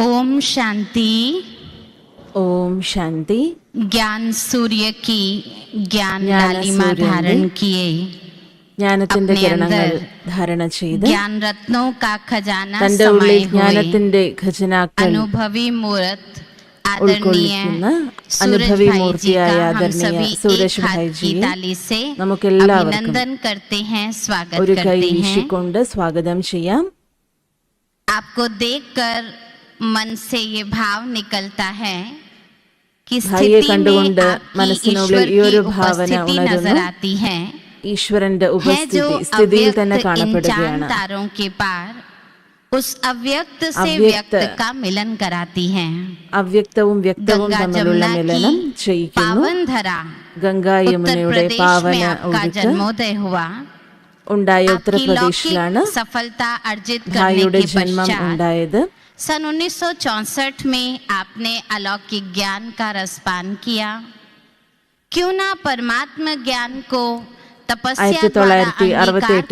ओम शांति। ओम शांति। ज्ञान सूर्य की ज्ञान लालिमा धारण किए, ജ്ഞാനത്തിന്റെ കിരണങ്ങൾ ധാരണ ചെയ്ത് ज्ञान रत्नों का खजाना തന്റെ ഉള്ളിൽ समाये ജ്ഞാനത്തിന്റെ ഖജനാക്കൾ अनुभवी मूर्त ഉൾക്കൊള്ളിക്കുന്ന അനുഭവി മൂർത്തിയായ ആദരണീയ സൂരജ് ഭായിജിയെ നമുക്കെല്ലാവർക്കും अभिनंदन करते हैं, स्वागत ഒരു കൈ करते हैं। വീശിക്കൊണ്ട് സ്വാഗതം ചെയ്യാം. आपको देखकर मन से ये भाव निकलता है कि ഭായിയെ स्थिति में കണ്ടുകൊണ്ട് आपकी മനസ്സിനുള്ളിൽ ईश्वर ഈ ഒരു की ഭാവന उपस्थिति नजर ഉണരുന്നു. आती है, ഈശ്വരന്റെ है जो ഉപസ്ഥിതി സ്ഥിതിയിൽ തന്നെ अव्यक्त इन चांद കാണപ്പെടുകയാണ്. तारों के पार उस अव्यक्त से अव्यक्त व्यक्त का मिलन कराती है। അവ്യക്തവും വ്യക്തവും गंगा തമ്മിലുള്ള जमुना മിലനം की ചെയ്യിക്കുന്നു. पावन धरा ഗംഗാ उत्तर യമുനയുടെ प्रदेश പാവന में आपका ഒഴുക്ക് जन्मोदय हुआ। ഉണ്ടായ आपकी ഉത്തർപ്രദേശിലാണ് लौकिक सफलता अर्जित करने ഭായിയുടെ के ജന്മം पश्चात ഉണ്ടായത്. सन 1964 में आपने अलौकिक ज्ञान का रसपान किया। क्यों ना परमात्मा ज्ञान को तपस्या द्वारा अंगीकार कर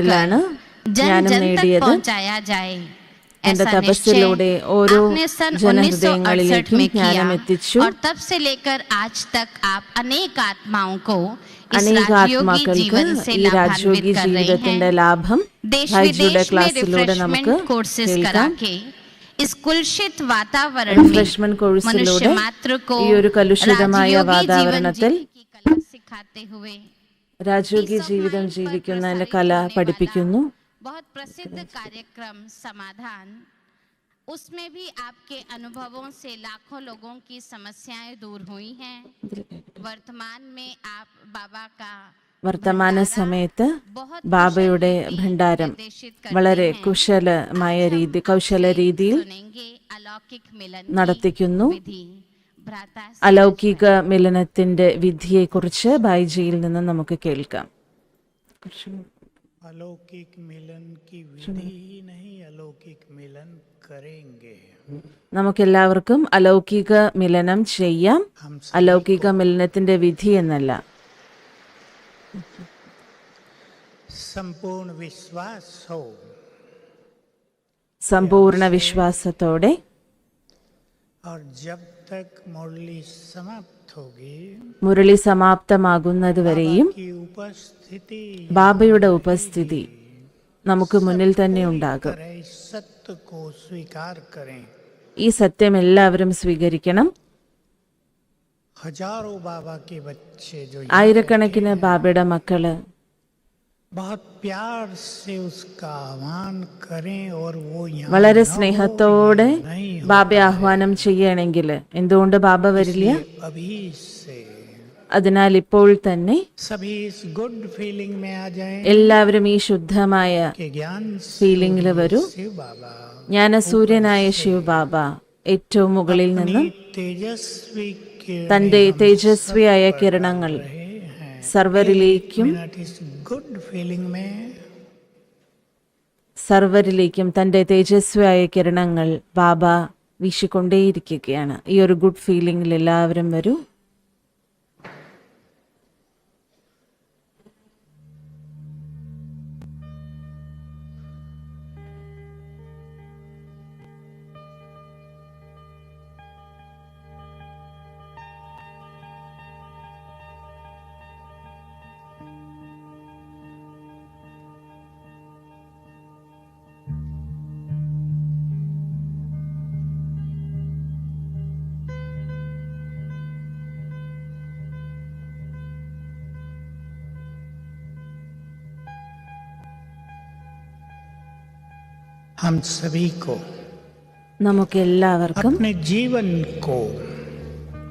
जन जन तक पहुंचाया जाए। എന്റെ ऐसा തപസ്സിലൂടെ निश्चय ഓരോ आपने सन ജനഹൃദയങ്ങളിലേക്കും 1968 में ജ്ഞാനം किया എത്തിച്ചു. और तब से लेकर आज तक आप अनेक आत्माओं को इस അനേക राजयोगी ആത്മാക്കൾക്ക് जीवन से ഈ രാജയോഗി लाभान्वित कर रहे ജീവിതത്തിന്റെ हैं। ലാഭം देश ഭായിജിയുടെ विदेश में ക്ലാസ്സിലൂടെ നമുക്ക് रिफ्रेशमेंट कोर्सेज करा കേൾക്കാം. के इस कुलषित वातावरण റിഫ്രഷ്മെന്റ് में കോഴ്സിലൂടെ मनुष्य मात्र को ഈ ഒരു കലുഷിതമായ राजयोगी जीवन വാതാവരണത്തിൽ जीने की कला सिखाते हुए രാജയോഗി ജീവിതം ജീവിക്കുന്നതിന്റെ കല പഠിപ്പിക്കുന്നു. बहुत प्रसिद्ध कार्यक्रम समाधान, उसमें भी आपके अनुभवों से लाखों लोगों की समस्याएं दूर हुई हैं। वर्तमान में आप बाबा का വർത്തമാന സമയത്ത് ബാബയുടെ ഭണ്ഡാരം വളരെ കൗശല രീതിയിൽ നടത്തിക്കുന്നു. അലൗകിക മിലനത്തിന്റെ വിധിയെക്കുറിച്ച് ഭായിജിയിൽ നിന്ന് നമുക്ക് കേൾക്കാം. अलौकिक मिलन की विधि ही नहीं, अलौकिक मिलन करेंगे. നമുക്കെല്ലാവർക്കും അലൗകിക മിലനം ചെയ്യാം, അലൗകിക മിലനത്തിന്റെ വിധി എന്നല്ല. संपूर्ण विश्वास हो, സമ്പൂർണ്ണ വിശ്വാസത്തോടെ और जब तक मुरली समाप्त होगी, മുരളി സമാപ്തമാകുന്നതുവരെയും की उपस्थिति ബാബയുടെ ഉപസ്ഥിതി നമുക്ക് മുന്നിൽ തന്നെ ഉണ്ടാകും. करें, सत्य को स्वीकार करें. ഈ സത്യം എല്ലാവരും സ്വീകരിക്കണം. हजारों बाबा के बच्चे जो ആയിരക്കണക്കിന് ബാബയുടെ മക്കള് बहुत प्यार से उसका आह्वान करें और वो यहाँ വളരെ സ്നേഹത്തോടെ ബാബയെ ആഹ്വാനം ചെയ്യണമെങ്കിൽ എന്തുകൊണ്ട് ബാബ വരില്ല? अभी से അതിനാൽ ഇപ്പോൾ തന്നെ सभी इस गुड फीलिंग में आ जाएं എല്ലാവരും ഈ ശുദ്ധമായ कि ज्ञान ഫീലിംഗിൽ വരൂ. शिव बाबा ജ്ഞാനസൂര്യനായ ശിവ് ബാബ ഏറ്റവും മുകളിൽ നിന്നും तेजस्वी किरण തന്റെ തേജസ്വിയായ കിരണങ്ങൾ സർവരിലേക്കും തന്റെ തേജസ്വിയായ കിരണങ്ങൾ ബാബ വീശിക്കൊണ്ടേയിരിക്കുകയാണ്. ഈ ഒരു ഗുഡ് ഫീലിംഗിൽ എല്ലാവരും വരൂ. हम सभी को നമുക്കെല്ലാവർക്കും अपने जीवन को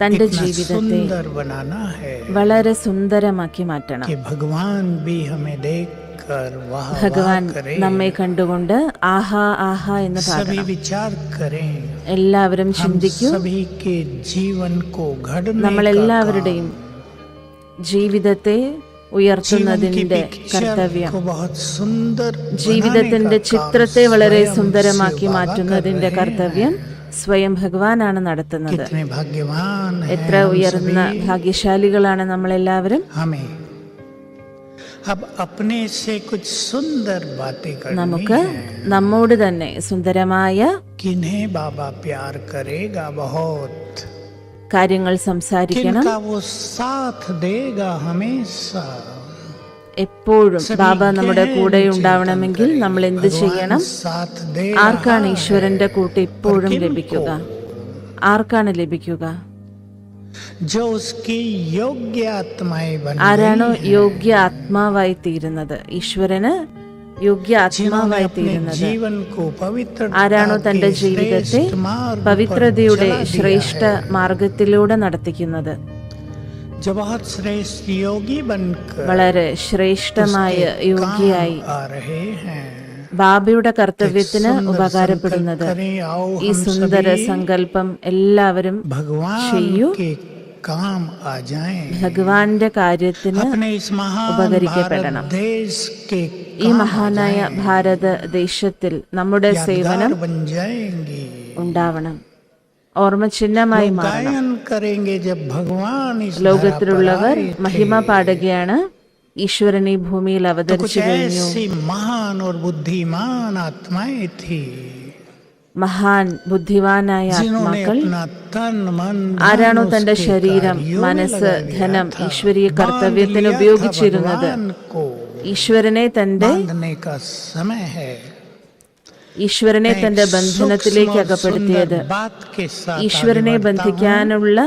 തന്റെ इतना ജീവിതത്തെ सुंदर बनाना है വളരെ സുന്ദരമാക്കി മാറ്റണം. कि भगवान भी हमें देखकर वाह ഭഗവാൻ वाह करे. നമ്മെ കണ്ടുകൊണ്ട് ആഹാ ആഹാ എന്ന് सभी പാടണം. विचार करें, എല്ലാവരും हम ചിന്തിക്കൂ. सभी के जीवन को घड़ने നമ്മളെല്ലാവരുടെയും ജീവിതത്തെ ഉയർത്തുന്നതിന്റെ കർത്തവ്യം, ജീവിതത്തിന്റെ ചിത്രത്തെ വളരെ സുന്ദരമാക്കി മാറ്റുന്നതിന്റെ കർത്തവ്യം സ്വയം ഭഗവാനാണ് നടത്തുന്നത്. എത്ര ഉയർന്ന ഭാഗ്യശാലികളാണ് നമ്മളെല്ലാവരും. अब अपने से कुछ सुंदर बातें करनी നമുക്ക് है। നമ്മോട് തന്നെ സുന്ദരമായ किन्हें बाबा प्यार करेगा बहुत, കാര്യങ്ങൾ സംസാരിക്കണം. किनका वो साथ देगा हमेशा। എപ്പോഴും ബാബ നമ്മുടെ കൂടെ ഉണ്ടാവണമെങ്കിൽ നമ്മൾ എന്ത് ചെയ്യണം? साथ दे ആർക്കാണ് ഈശ്വരന്റെ കൂട്ട് എപ്പോഴും ലഭിക്കുക? ആർക്കാണ് ലഭിക്കുക? जो उसकी योग्य आत्माएं बन ആരാണോ യോഗ്യ ആത്മാവായി തീരുന്നത്? ഈശ്വരന് യോഗ്യ ആത്മാവായി തീരുന്നത് जीवन को पवित्र ആരാണോ തന്റെ ജീവിതത്തെ പവിത്രതയുടെ ശ്രേഷ്ഠ മാർഗത്തിലൂടെ നടത്തിക്കുന്നത്? जो बहुत श्रेष्ठ योगी बनकर വളരെ ശ്രേഷ്ഠമായ യോഗ്യയായി आ रहे हैं। ബാബയുടെ കർത്തവ്യത്തിന് ഉപകാരപ്പെടുന്നത്. ഈ സുന്ദര സങ്കല്പം എല്ലാവരും भगवान ചെയ്യൂ. के काम आ जाएं। ഭഗവാന്റെ കാര്യത്തിന് अपने इस महान ഉപകരിക്കപ്പെടണം. भारत देश के ഈ മഹാനായ ഭാരതദേശത്തിൽ നമ്മുടെ സേവനം बन जाएंगे। ഉണ്ടാവണം, ഓർമ്മചിഹ്നമായി മാറണം. गायन करेंगे जब भगवान इस ലോകത്തിലുള്ളവർ धरा पर आए മഹിമ थे। പാടുകയാണ്. ഈശ്വരൻ ഈ ഭൂമിയിൽ तो कुछ അവതരിച്ചു കഴിഞ്ഞു. ऐसी महान और बुद्धिमान आत्माएं थी മഹാൻ ബുദ്ധിവാനായ जिन्होंने ആത്മാക്കൾ अपना तन मन ആരാണോ धन തന്റെ उसके ശരീരം, कार्यों में മനസ്സ്, लगा दिया ധനം था। ഈശ്വരീയ बांध കർത്തവ്യത്തിന് लिया था ഉപയോഗിച്ചിരുന്നത്. भगवान को। ഈശ്വരനെ തന്റെ बांधने का समय है। ഈശ്വരനെ തന്റെ ബന്ധനത്തിലേക്ക് അകപ്പെടുത്തിയത്. बात के साथ ഈശ്വരനെ ബന്ധിക്കാനുള്ള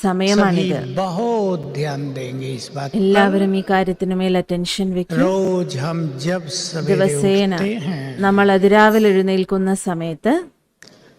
സമയമാണിത്. सभी बहुत ध्यान देंगे इस बात पर। എല്ലാവരും ഈ കാര്യത്തിന് മേൽ അറ്റൻഷൻ വെക്കും. रोज हम जब सवेरे ദിവസേന उठते हैं, നമ്മൾ അതിരാവിലെ എഴുന്നേൽക്കുന്ന സമയത്ത്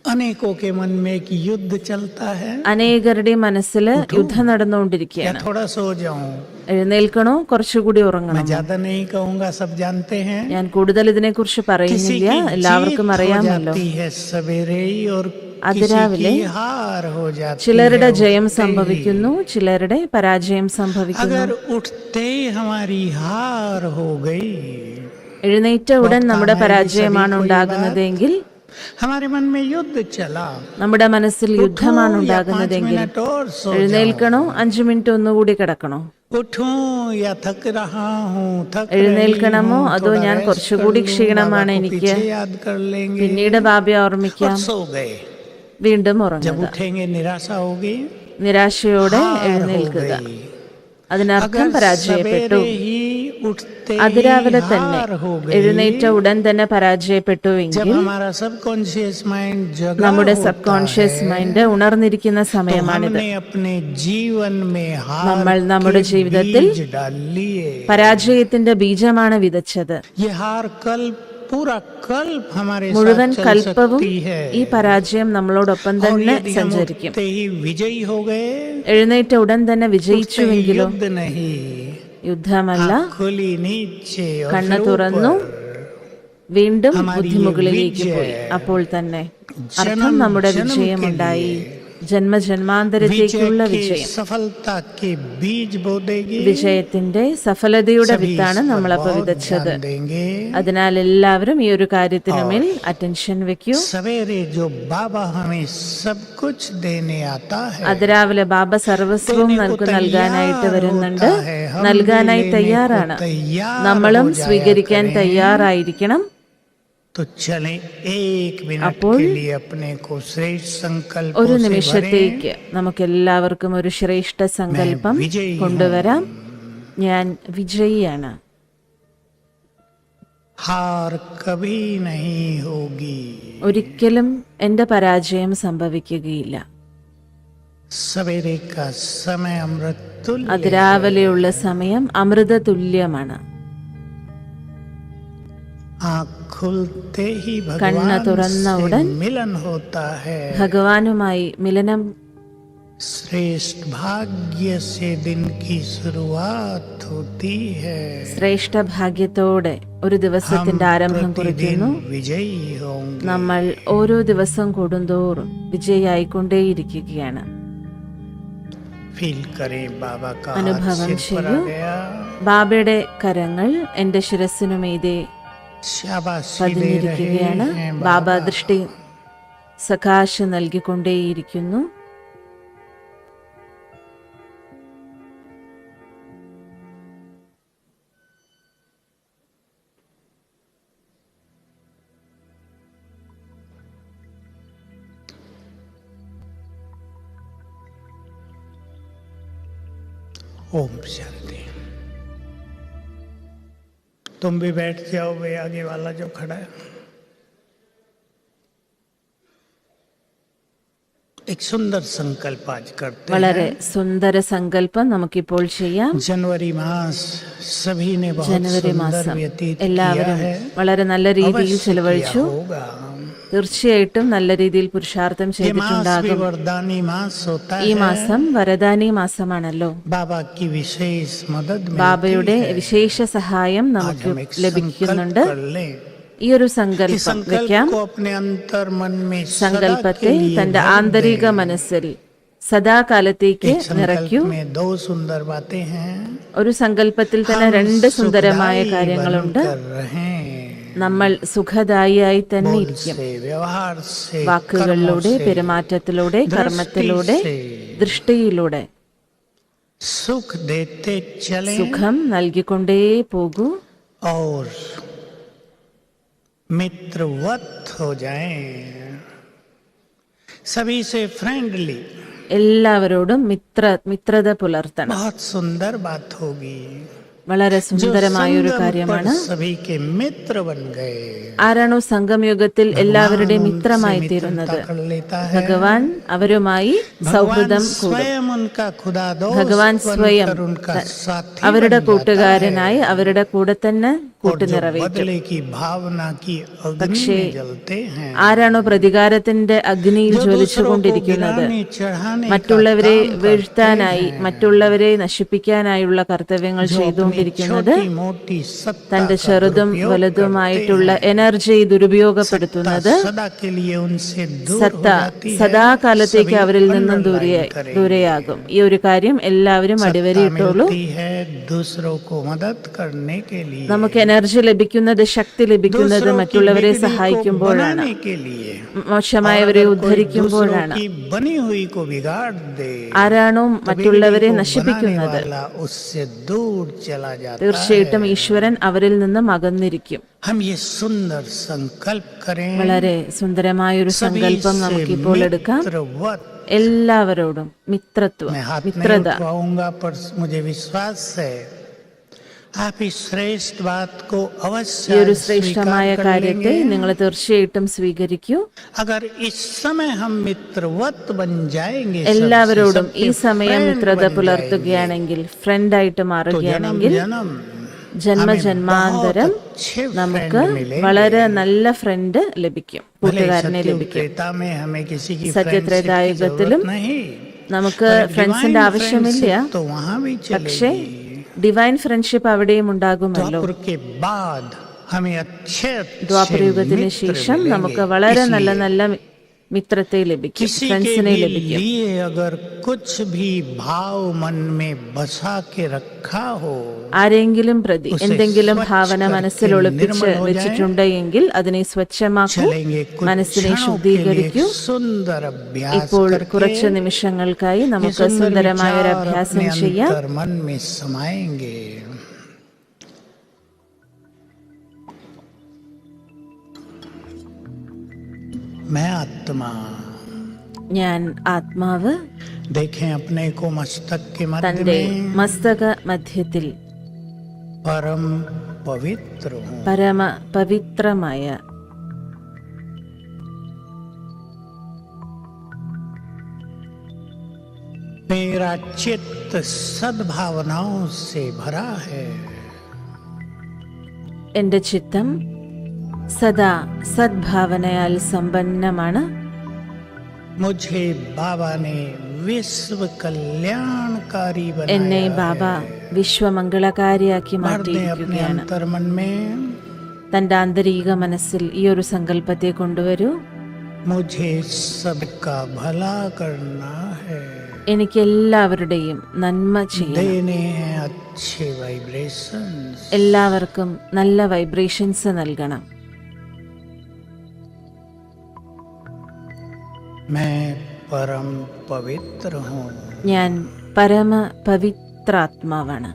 अनेकों के मन में एक युद्ध चलता है। അനേകരുടെ മനസ്സിൽ യുദ്ധം या നടന്നുകൊണ്ടിരിക്കുകയാണ്. थोड़ा सो जाऊं? എഴുന്നേൽക്കണോ, കുറച്ചുകൂടി मैं ഉറങ്ങണം? ज्यादा नहीं कहूंगा, सब जानते हैं। ഞാൻ കൂടുതൽ ഇതിനെക്കുറിച്ച് किसी പറയുന്നില്ല, की എല്ലാവർക്കും जीत हो അറിയാമല്ലോ. जाती है सवेरे ही और किसी അതിരാവിലെ की हार हो जाती ചിലരുടെ है ജയം उठते ही। സംഭവിക്കുന്നു, ചിലരുടെ പരാജയം സംഭവിക്കുന്നു. अगर उठते ही हमारी हार हो गई, എഴുന്നേറ്റ ഉടൻ നമ്മുടെ പരാജയമാണ് ഉണ്ടാകുന്നതെങ്കിൽ, हमारे मन में युद्ध चला, നമ്മുടെ മനസ്സിൽ യുദ്ധമാണ് उठूं या 5 ഉണ്ടാകുന്നതെങ്കിൽ, मिनट और सो जाऊं, എഴുന്നേൽക്കണോ, 5 മിനിറ്റ് ഒന്നുകൂടി കിടക്കണോ? उठूं या थक रहा हूं, थक എഴുന്നേൽക്കണമോ, रही हूं, അതോ थोड़ा ഞാൻ rest കുറച്ചുകൂടി कर लूं, ക്ഷീണമാണ് बाबा को എനിക്ക്, पीछे याद कर लेंगे പിന്നീട് ബാബയെ और ഓർമ്മിക്കാം, सो गए। വീണ്ടും जब ഉറങ്ങുക. उठेंगे निराशा होगी, നിരാശയോടെ हार हो എഴുന്നേൽക്കുക. गई। അതിനർത്ഥം अगर പരാജയപ്പെട്ടു. सवेरे ही उठते അതിരാവിലെ ही തന്നെ हार हो गई, എഴുന്നേറ്റ ഉടൻ തന്നെ जब പരാജയപ്പെട്ടുവെങ്കിൽ, हमारा सबकॉन्शियस माइंड जगा നമ്മുടെ होता സബ് കോൺഷ്യസ് है, മൈൻഡ് ഉണർന്നിരിക്കുന്ന तो സമയമാണിത്. हमने अपने जीवन में നമ്മൾ हार നമ്മുടെ के ജീവിതത്തിൽ बीज डाल लिए। പരാജയത്തിന്റെ ബീജമാണ് വിതച്ചത്. ये हार कल पूरा कल्प हमारे മുഴുവൻ साथ चल കൽപ്പവും सकती है। ഈ പരാജയം നമ്മളോടൊപ്പം और തന്നെ यदि हम സഞ്ചരിക്കും. उठते ही विजयी हो गए, എഴുന്നേറ്റ ഉടൻ തന്നെ उठते ही വിജയിച്ചുവെങ്കിലോ? युद्ध नहीं, യുദ്ധമല്ല, आँख खुली नीचे और കണ്ണ് फिर തുറന്നു ऊपर। വീണ്ടും हमारी ബുദ്ധിമുകളിലേക്ക് ये പോയി. विजय അപ്പോൾ തന്നെ അർത്ഥം जन्म നമ്മുടെ जन्म വിജയമുണ്ടായി. के लिए ജന്മജന്മാന്തരത്തേക്കുള്ള विजय की വിജയം. सफलता के बीज बो देगी। വിജയത്തിന്റെ സഫലതയുടെ सभी വിത്താണ് इस पर നമ്മളപ്പോൾ बहुत വിതച്ചത്. ध्यान देंगे। അതിനാൽ എല്ലാവരും ഈ ഒരു കാര്യത്തിനുമേൽ അറ്റൻഷൻ വെക്കൂ. सवेरे जो बाबा हमें सब कुछ देने आता है, അതിരാവിലെ ബാബ സർവസ്വവും നമുക്ക് നൽകാനായിട്ട് വരുന്നുണ്ട്. നൽകാനായി തയ്യാറാണ്. നമ്മളും സ്വീകരിക്കാൻ തയ്യാറായിരിക്കണം. तो चलें एक मिनट അപ്പോൾ के लिए अपने को श्रेष्ठ संकल्प ഒരു നിമിഷത്തേക്ക് നമുക്ക് എല്ലാവർക്കും ഒരു ശ്രേഷ്ഠ സങ്കല്പം കൊണ്ടുവരാം. ഞാൻ വിജയിയാണ്. हार कभी नहीं होगी। ഒരിക്കലും എന്റെ പരാജയം സംഭവിക്കുകയില്ല. सवेरे का समय अमृत तुल्य। അതിരാവിലെയുള്ള സമയം അമൃത തുല്യമാണ്. आँख खुलते ही കണ്ണ് भगवान തുറന്ന से ഉടൻ मिलन होता है। ഭഗവാനുമായി മിലനം श्रेष्ठ भाग्य से दिन की शुरुआत होती है। ശ്രേഷ്ഠ ഭാഗ്യത്തോടെ ഒരു ദിവസത്തിന്റെ ആരംഭം കുറിക്കുന്നു. विजयी होंगे। നമ്മൾ ഓരോ ദിവസം കൂടുന്തോറും വിജയായിക്കൊണ്ടേയിരിക്കുകയാണ്. फील करें बाबा का അനുഭവം हाथ सिर पर आ ചെയ്യൂ. गया। ബാബയുടെ കരങ്ങൾ എന്റെ ശിരസിനുമീതെ शाबाशी दे പതിഞ്ഞിരിക്കുകയാണ്. रहे हैं ബാബ ദൃഷ്ടി സകാശ നൽകിക്കൊണ്ടേയിരിക്കുന്നു. ओम शांति। तुम भी बैठ जाओ, वे आगे वाला जो खड़ा है। एक सुंदर संकल्प आज करते വളരെ हैं। സുന്ദര സങ്കല്പം നമുക്കിപ്പോൾ ചെയ്യാം. जनवरी मास सभी ने बहुत ജനുവരി सुंदर മാസം व्यतीत किया എല്ലാവരും है, വളരെ നല്ല രീതിയിൽ अवश्य ചെലവഴിച്ചു. किया होगा। തീർച്ചയായിട്ടും നല്ല രീതിയിൽ പുരുഷാർത്ഥം ये मास भी ചെയ്തിട്ടുണ്ടാകും. वरदानी मास होता ഈ है। മാസം വരദാനി മാസമാണല്ലോ. बाबा की विशेष मदद ബാബയുടെ मिलती है। വിശേഷ സഹായം आज നമുക്ക് हम एक ലഭിക്കുന്നുണ്ട്. संकल्प कर लें। ഈ ഒരു इस സങ്കല്പം संकल्प വെക്കാം. को अपने अंतर मन में सदा സങ്കല്പത്തെ के लिए തന്റെ भर ആന്തരിക दें। മനസ്സിൽ സദാകാലത്തേക്ക് एक നിറയ്ക്കൂ. संकल्प में दो सुंदर बातें हैं। ഒരു സങ്കല്പത്തിൽ തന്നെ हम രണ്ട് സുന്ദരമായ सुखदायी കാര്യങ്ങളുണ്ട്. बनकर रहें। നമ്മൾ സുഖദായിയായി തന്നെ बोल ഇരിക്കും. से, व्यवहार से, വാക്കുകളിലൂടെ, कर्मों से, പെരുമാറ്റത്തിലൂടെ, കർമ്മത്തിലൂടെ, दृष्टि से ദൃഷ്ടിയിലൂടെ सुख देते चलें സുഖം നൽകിക്കൊണ്ടേ പോകൂ. और मित्रवत हो जाएं। सभी से फ्रेंडली। എല്ലാവരോടും മിത്രത പുലർത്തണം. बहुत सुंदर बात होगी। വളരെ जो സുന്ദരമായ ഒരു संगम കാര്യമാണ്. पर सभी के मित्र बन गए। ആരാണോ സംഗമയുഗത്തിൽ എല്ലാവരുടെയും भगवान മിത്രമായി उनसे തീരുന്നത്, मित्रता कर लेता है। ഭഗവാൻ അവരുമായി സൗഹൃദം भगवान കൂടും. स्वयं उनका खुदा दोस्त ഭഗവാൻ സ്വയം बनकर उनका साथी അവരുടെ बन जाता കൂട്ടുകാരനായി है। അവരുടെ കൂടെ തന്നെ और കൂട്ടു जो നിറവേറ്റും. बदले की भावना की अग्नि പക്ഷേ में जलते हैं, ആരാണോ പ്രതികാരത്തിന്റെ അഗ്നിയിൽ जो ജ്വലിച്ചുകൊണ്ടിരിക്കുന്നത്, दूसरों को गिराने, चढ़ाने का മറ്റുള്ളവരെ काम करते വീഴ്ത്താനായി, हैं, മറ്റുള്ളവരെ നശിപ്പിക്കാനായുള്ള കർത്തവ്യങ്ങൾ जो अपनी ചെയ്തുകൊണ്ടിരിക്കുന്നത്, छोटी मोटी सत्ता തന്റെ का ചെറുതും दुरुपयोग വലുതുമായിട്ടുള്ള करते हैं, എനർജി ദുരുപയോഗപ്പെടുത്തുന്നത്, सत्ता सदा के लिए उनसे दूर സത്ത हो जाती है। സദാകാലത്തേക്ക് सभी അവരിൽ നിന്നും underline करें। ദൂരെയാകും. ഈ ഒരു കാര്യം എല്ലാവരും सत्ता അടിവരയിട്ടോളൂ. मिलती है दूसरों को मदद करने के लिए, നമുക്ക് എനർജി ലഭിക്കുന്നത്, ശക്തി ലഭിക്കുന്നത് दूसरों की മറ്റുള്ളവരെ बिगड़ी को സഹായിക്കുമ്പോഴാണ്, बनाने के लिए। മോശമായവരെ और अगर कोई ഉദ്ധരിക്കുമ്പോഴാണ്. दूसरों की बनी हुई को बिगाड़ दे, ആരാണോ तो മറ്റുള്ളവരെ बिगड़ी को നശിപ്പിക്കുന്നത്, बनाने वाला उससे दूर चला जाता തീർച്ചയായിട്ടും है। ഈശ്വരൻ അവരിൽ നിന്നും അകന്നിരിക്കും. हम ये सुंदर संकल्प करें। വളരെ സുന്ദരമായൊരു सभी സങ്കല്പം से നമുക്കിപ്പോൾ എടുക്കാം. मित्रवत। എല്ലാവരോടും മിത്രത്വം, मैं हाथ नहीं മിത്രത. उठवाऊंगा, पर मुझे विश्वास है आप इस श्रेष्ठ बात को ഈ अवश्य ഒരു ശ്രേഷ്ഠമായ स्वीकार कर കാര്യത്തെ लेंगे। നിങ്ങൾ തീർച്ചയായിട്ടും സ്വീകരിക്കൂ. अगर इस समय हम मित्रवत बन जाएंगे, എല്ലാവരോടും सबसे ഈ സമയം friend മിത്രത बन പുലർത്തുകയാണെങ്കിൽ, ഫ്രണ്ടായിട്ട് जाएंगे, तो जन्म മാറുകയാണെങ്കിൽ, जन्म ജന്മജന്മാന്തരം बहुत अच्छे നമുക്ക് friend मिलेंगे। വളരെ നല്ല ഫ്രണ്ട് ലഭിക്കും, भले കൂട്ടുകാരനെ सत्युग ലഭിക്കും. त्रेता में हमें किसी की സത്യത്രേതായുഗത്തിലും फ्रेंडशिप की जरूरत नहीं, നമുക്ക് पर ഫ്രണ്ട്സിന്റെ divine ആവശ്യമില്ല. friendship तो वहाँ भी പക്ഷേ चलेगी। ഡിവൈൻ ഫ്രണ്ട്ഷിപ്പ് അവിടെയും ഉണ്ടാകുമല്ലോ. द्वापर के बाद हमें अच्छे ദ്വാപരയുഗത്തിന് मित्र ശേഷം मिलेंगे। നമുക്ക് വളരെ നല്ല इसलिए നല്ല മിത്രത്തെ ലഭിക്കും, किसी के ഫ്രണ്ട്സിനെ भी ലഭിക്കും. लिए अगर कुछ भी भाव मन में बसा के रखा हो, ആരെങ്കിലും പ്രതി उसे എന്തെങ്കിലും स्वच्छ ഭാവന करके മനസ്സിൽ ഒളിപ്പിച്ച് निर्मल हो जाए। വെച്ചിട്ടുണ്ടെങ്കിൽ അതിനെ സ്വച്ഛമാക്കൂ, चलेंगे कुछ മനസ്സിനെ क्षणों के लिए ശുദ്ധീകരിക്കൂ. सुंदर अभ्यास ഇപ്പോൾ करके കുറച്ച് നിമിഷങ്ങൾക്കായി ये നമുക്ക് सुंदर സുന്ദരമായ ഒരു विचार അഭ്യാസം अपने ചെയ്യാം. अंतर मन में समाएंगे। मैं आत्मा। ഞാൻ ആത്മാവ് देखें अपने को मस्तक के मध्य തന്റെ में മസ്തക മധ്യത്തിൽ परम पवित्र हूँ। പരമ പവിത്രമായ मेरा चित्त सद्भावनाओं से भरा है। എന്റെ ചിത്തം സദാ സദ്ഭാവനയാൽ സമ്പന്നമാണ്. मुझे बाबा ने विश्व कल्याणकारी എന്നെ बनाया ബാബ है। വിശ്വമംഗളകാരിയാക്കി भर दें अपने മാറ്റിയിരിക്കുകയാണ്. अंतर मन में, തന്റെ ആന്തരിക മനസ്സിൽ ഈ ഒരു സങ്കല്പത്തെ കൊണ്ടുവരൂ. मुझे सबका भला करना है। എനിക്ക് എല്ലാവരുടെയും നന്മ ചെയ്യണം. देने हैं अच्छे वाइब्रेशंस। എല്ലാവർക്കും നല്ല വൈബ്രേഷൻസ് നൽകണം. मैं परम पवित्र हूँ। ഞാൻ പരമ പവിത്രാത്മാവാണ്.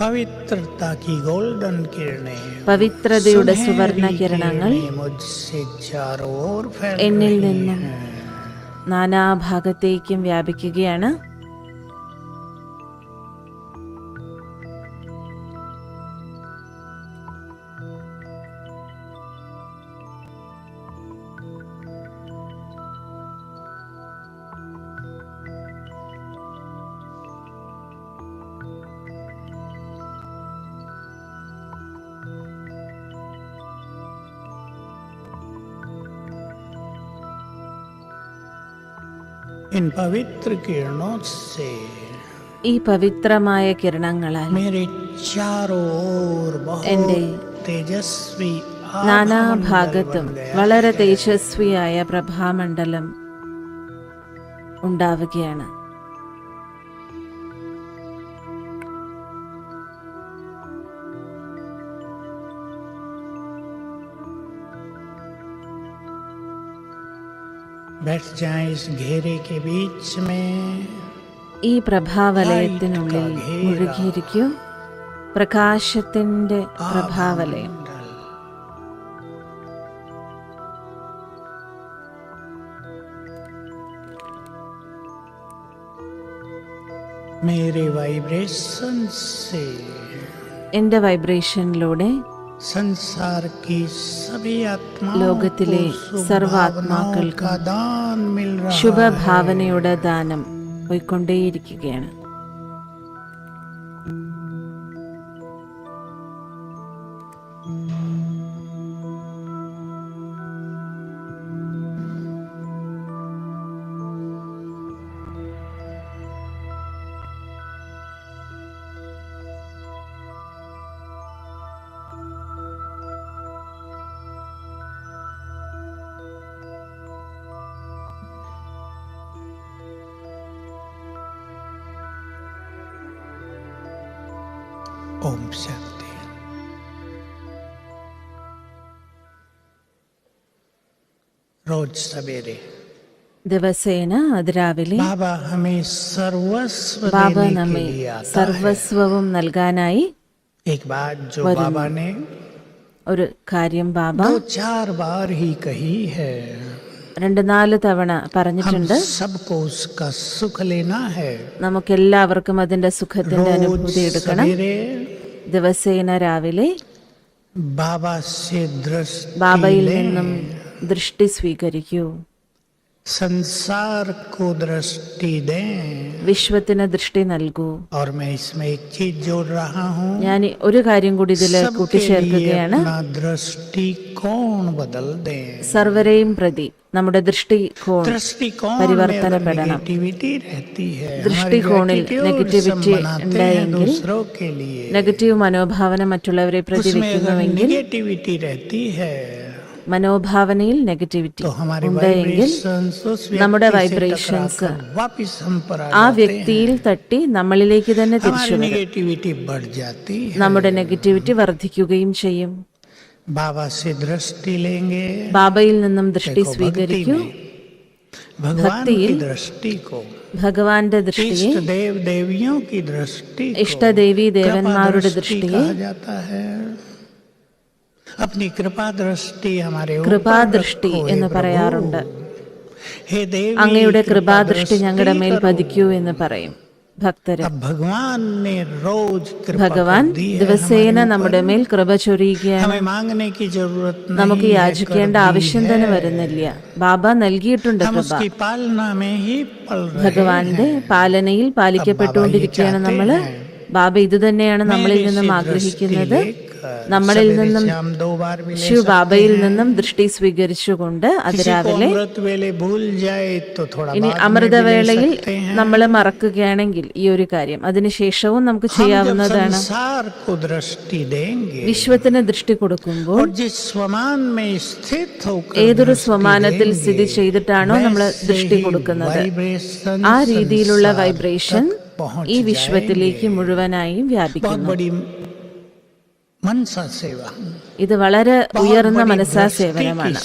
पवित्रता की गोल्डन किरणें, പവിത്രതയുടെ सुनहरी സുവർണ കിരണങ്ങൾ किरणें मुझसे चारों ओर फैल എന്നിൽ रही നിന്നും हैं। നാനാഭാഗത്തേക്കും വ്യാപിക്കുകയാണ്. इन पवित्र किरणों से ഈ പവിത്രമായ കിരണങ്ങളാൽ मेरे चारों ओर എൻ്റെ बहुत तेजस्वी നാനാഭാഗത്തും വളരെ തേജസ്വിയായ പ്രഭാമണ്ഡലം ഉണ്ടാവുകയാണ്. बैठ जाएं इस घेरे के बीच में. ഈ പ്രഭാവലയത്തിനുള്ളിൽ മുഴുകിയിരിക്കൂ. പ്രകാശത്തിന്റെ പ്രഭാവലയം. मेरे वाइब्रेशन से എന്റെ വൈബ്രേഷനിലൂടെ संसार की सभी आत्माओं ലോകത്തിലെ को സർവാത്മാക്കൾക്കും का दान मिल रहा ശുഭഭാവനയുടെ ദാനം പോയിക്കൊണ്ടേയിരിക്കുകയാണ്. ओम शांति. रोज सवेरे ദിവസേന അതിരാവിലെ बाबा हमें सर्वस्व ബാബ देने के നമ്മെ लिए आता है. സർവസ്വവും നൽകാനായി एक बात जो वरुण. बाबा ने ഒരു കാര്യം ബാബ 2-4 बार ही कही है. 2-4 തവണ हम പറഞ്ഞിട്ടുണ്ട്. सबको उसका सुख लेना है. നമുക്കെല്ലാവർക്കും അതിന്റെ സുഖത്തിന്റെ रोज അനുഭൂതി എടുക്കണം. सवेरे ദിവസേന രാവിലെ बाबा से दृष्टि ബാബയിൽ लें. നിന്നും ദൃഷ്ടി സ്വീകരിക്കൂ. संसार को दृष्टि दें. വിശ്വത്തിന് ദൃഷ്ടി നൽകൂ. और मैं इसमें एक चीज जोड़ रहा हूँ. ഞാൻ ഒരു കാര്യം കൂടി ഇതിൽ सबके लिए കൂട്ടിച്ചേർക്കുകയാണ്. अपना दृष्टिकोण बदल दें. സർവരെയും പ്രതി നമ്മുടെ ദൃഷ്ടികോൺ दृष्टिकोण में പരിവർത്തനപ്പെടണം. नेगेटिविटी रहती है. ദൃഷ്ടികോണിൽ हमारी നെഗറ്റിവിറ്റി attitudes हम बनाते हैं ഉണ്ടായെങ്കിൽ, दूसरों के लिए. നെഗറ്റീവ് മനോഭാവന മറ്റുള്ളവരെ പ്രതി उसमें अगर വെക്കുന്നുവെങ്കിൽ, नेगेटिविटी रहती है മനോഭാവനയിൽ നെഗറ്റിവിറ്റി तो हमारे ഉണ്ടായെങ്കിൽ वाइब्रेशंस उस നമ്മുടെ व्यक्ति से വൈബ്രേഷൻസ് टकराकर वापस हम पर आ ആ जाते വ്യക്തിയിൽ തട്ടി നമ്മളിലേക്ക് തന്നെ हैं. തിരിച്ചു हमारी വരും. नेगेटिविटी बढ़ जाती है. നമ്മുടെ നെഗറ്റിവിറ്റി വർദ്ധിക്കുകയും ചെയ്യും. बाबा से दृष्टि लेंगे. ബാബയിൽ നിന്നും ദൃഷ്ടി देखो, भक्ति സ്വീകരിക്കൂ. में भगवान भक्तिയിൽ की दृष्टि को, ഭഗവാന്റെ ദൃഷ്ടിയെ, इष्ट देव देवियों की दृष्टि को ഇഷ്ടദേവി ദേവന്മാരുടെ कृपा दृष्टि ദൃഷ്ടിയെ कहा जाता है. अपनी कृपा दृष्टि हमारे ऊपर കൃപാദൃഷ്ടി रखो, എന്ന് हे പറയാറുണ്ട്. प्रभु. हे देवी, അങ്ങയുടെ कृपा കൃപാദൃഷ്ടി दृष्टि ഞങ്ങളുടെ മേൽ करो. പതിക്കൂ എന്ന് പറയും ഭക്തര്. अब भगवान ने रोज कृपा ഭഗവാൻ कर दी है ദിവസേന हमारे നമ്മുടെ ऊपर. മേൽ കൃപ ചൊരിയുകയാണ്. हमें मांगने की जरूरत നമുക്ക് नहीं है, യാചിക്കേണ്ട कर दी ആവശ്യം തന്നെ है. വരുന്നില്ല. ബാബ നൽകിയിട്ടുണ്ട് हम കൃപ. उसकी पालना में ही पल रहे ഭഗവാന്റെ हैं. പാലനയിൽ പാലിക്കപ്പെട്ടുകൊണ്ടിരിക്കുകയാണ് നമ്മള്. ബാബ ഇത് തന്നെയാണ് നമ്മളിൽ നിന്നും ആഗ്രഹിക്കുന്നത്. നമ്മളിൽ നിന്നും ശിവ് ബാബയിൽ നിന്നും ദൃഷ്ടി സ്വീകരിച്ചുകൊണ്ട് അതിരാവിലെ ഇനി അമൃതവേളയിൽ നമ്മൾ മറക്കുകയാണെങ്കിൽ ഈ ഒരു കാര്യം അതിനുശേഷവും നമുക്ക് ചെയ്യാവുന്നതാണ്. വിശ്വത്തിന് ദൃഷ്ടി കൊടുക്കുമ്പോൾ ഏതൊരു സ്വമാനത്തിൽ സ്ഥിതി ചെയ്തിട്ടാണോ നമ്മൾ ദൃഷ്ടി കൊടുക്കുന്നത്, ആ രീതിയിലുള്ള വൈബ്രേഷൻ ഈ വിശ്വത്തിലേക്ക് മുഴുവനായും വ്യാപിക്കുന്നു. ഇത് വളരെ ഉയർന്ന മനസാ സേവനമാണ്.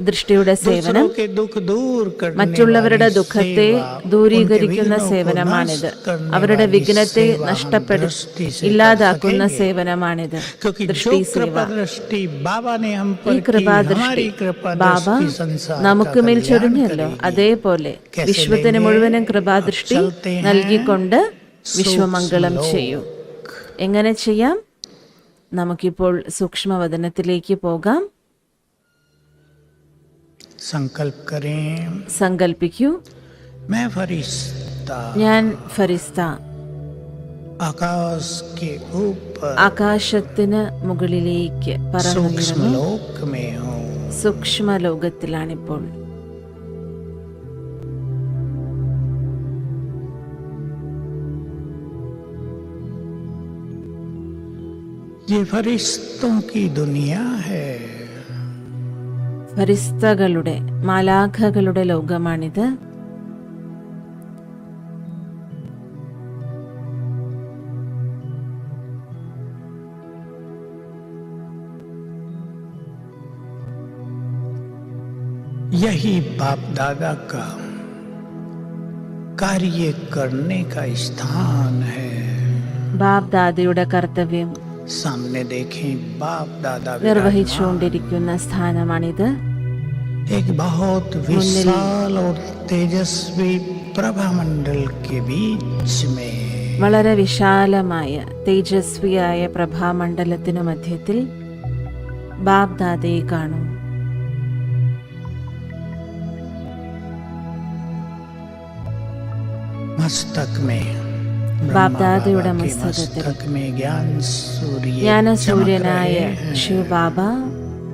ദൃഷ്ടിയുടെ സേവനം दूसरों के दुख दूर करने മറ്റുള്ളവരുടെ वाली ദുഃഖത്തെ सेवा, ദൂരീകരിക്കുന്ന उनके विघ्नों को സേവനമാണിത്. नष्ट करने അവരുടെ वाली വിഘ്നത്തെ सेवा हम दृष्टि से कर ഇല്ലാതാക്കുന്ന सकेंगे। സേവനമാണിത്, क्योंकि ദൃഷ്ടി जो സേവ. कृपा दृष्टि बाबा ने हम ഈ पर की, കൃപാദൃഷ്ടി हमारी कृपा ബാബ दृष्टि संसार का നമുക്ക് മേൽ कल्याण ചൊരിഞ്ഞല്ലോ, करेगी। അതേപോലെ कैसे വിശ്വത്തിന് लेंगे? മുഴുവനും കൃപാദൃഷ്ടി अब चलते हैं നൽകിക്കൊണ്ട് വിശ്വമംഗളം सूक्ष्म ചെയ്യൂ. എങ്ങനെ ചെയ്യാം? നമുക്കിപ്പോൾ സൂക്ഷ്മവദനത്തിലേക്ക് പോകാം. संकल्प करें, സങ്കൽപ്പിക്കൂ, मैं फरिश्ता ഞാൻ ഫരിസ്ത, आकाश के ऊपर ആകാശത്തിന് മുകളിലേക്ക് सूक्ष्म പറന്നുയരുന്നു. लोक में हूँ। സൂക്ഷ്മ ലോകത്തിലാണിപ്പോൾ. ये फरिश्तों की दुनिया है। ഫരിസ്തകളുടെ, മാലാഖകളുടെ ലോകമാണിത്. यही बाप दादा का कार्य करने का स्थान है। ബാബ് ദാദയുടെ കർത്തവ്യം सामने देखें, बाप दादा विराजमान। നിർവഹിച്ചുകൊണ്ടിരിക്കുന്ന സ്ഥാനമാണിത്. एक बहुत विशाल और तेजस्वी प्रभा मंडल के बीच में വളരെ വിശാലമായ തേജസ്വിയായ പ്രഭാമണ്ഡലത്തിനു മധ്യത്തിൽ ബാബ് ദാദയെ കാണും. मस्तक में ബാബ്ദാദയുടെ के മസ്തകത്തിൽ मस्तक में ज्ञान सूर्य ജ്ഞാനസൂര്യനായ चमक रहे हैं। ശിവബാബ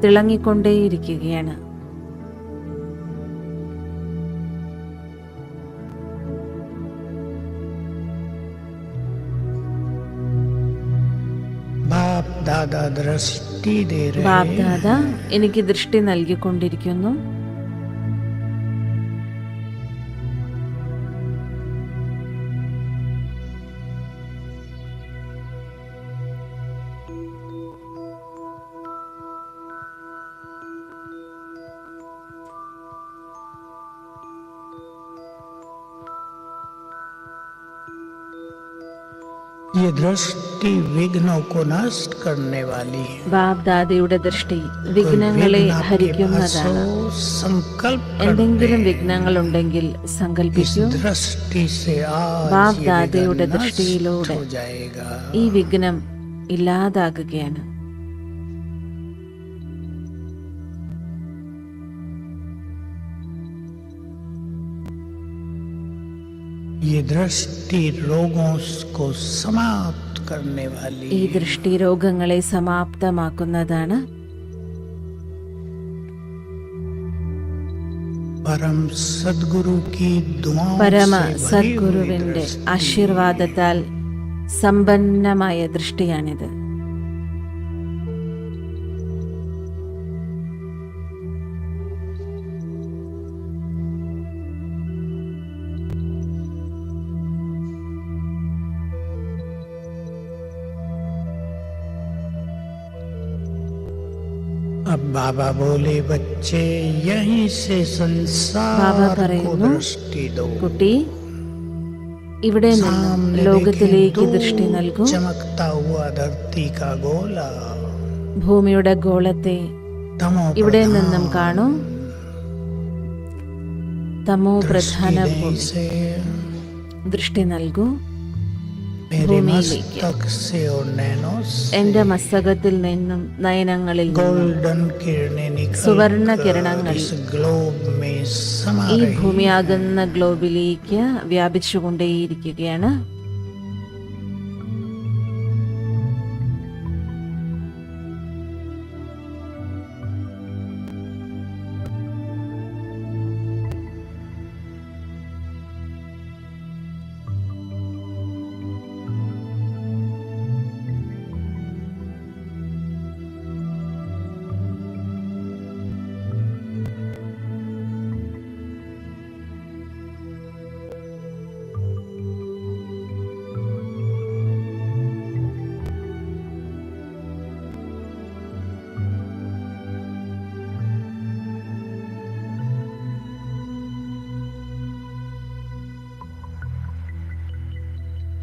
തിളങ്ങിക്കൊണ്ടേയിരിക്കുകയാണ്. बाप दादा दृष्टि दे रहे ബാബ് हैं। ദാദ എനിക്ക് ദൃഷ്ടി നൽകിക്കൊണ്ടിരിക്കുന്നു. ये दृष्टि विघ्नों को नष्ट करने वाली है। ബാബ് ദാദയുടെ ദൃഷ്ടി വിഘ്നങ്ങളെ विघ्न आपके ഹരിക്കുന്നതാണ്. भसो, संकल्प എന്തെങ്കിലും വിഘ്നങ്ങൾ ഉണ്ടെങ്കിൽ इस സങ്കല്പിക്കൂ. दृष्टि से आज ബാബ് ये ദാദയുടെ विघ्न नष्ट ദൃഷ്ടിയിലൂടെ हो जाएगा। ഈ വിഘ്നം ഇല്ലാതാകുകയാണ്. ये दृष्टि रोगों को समाप्त करने वाली ഈ ദൃഷ്ടി രോഗങ്ങളെ സമാപ്തമാക്കുന്നതാണ്. परम सद्गुरु की दुआओं പരമ से भरी हुई സദ്ഗുരുവിന്റെ दृष्टि। ആശീർവാദത്താൽ സമ്പന്നമായ ദൃഷ്ടിയാണിത്. अब बाबा बोले, बच्चे यहीं से ബാബ संसार को പറയുന്നു, दृष्टि दो। കുട്ടി, ഇവിടെ നിന്ന് सामने ലോകത്തിലേക്ക് देखें, ദൃഷ്ടി നൽകൂ. दूर चमकता हुआ धरती का गोला। ഭൂമിയുടെ ഗോളത്തെ तमो ഇവിടെ प्रधान നിന്നും കാണൂ. തമോ പ്രധാന दृष्टि ഭൂമി. से ദൃഷ്ടി നൽകൂ. मेरे ഭൂമിയിലേക്ക്. मस्तक से और नैनों से എന്റെ മസ്തകത്തിൽ നിന്നും നയനങ്ങളിൽ നിന്നും गोल्डन किरणें निकल സുവർണ कर കിരണങ്ങൾ इस ग्लोब में समा ഈ रही ഭൂമിയാകുന്ന ഗ്ലോബിലേക്ക് വ്യാപിച്ചുകൊണ്ടേയിരിക്കുകയാണ്.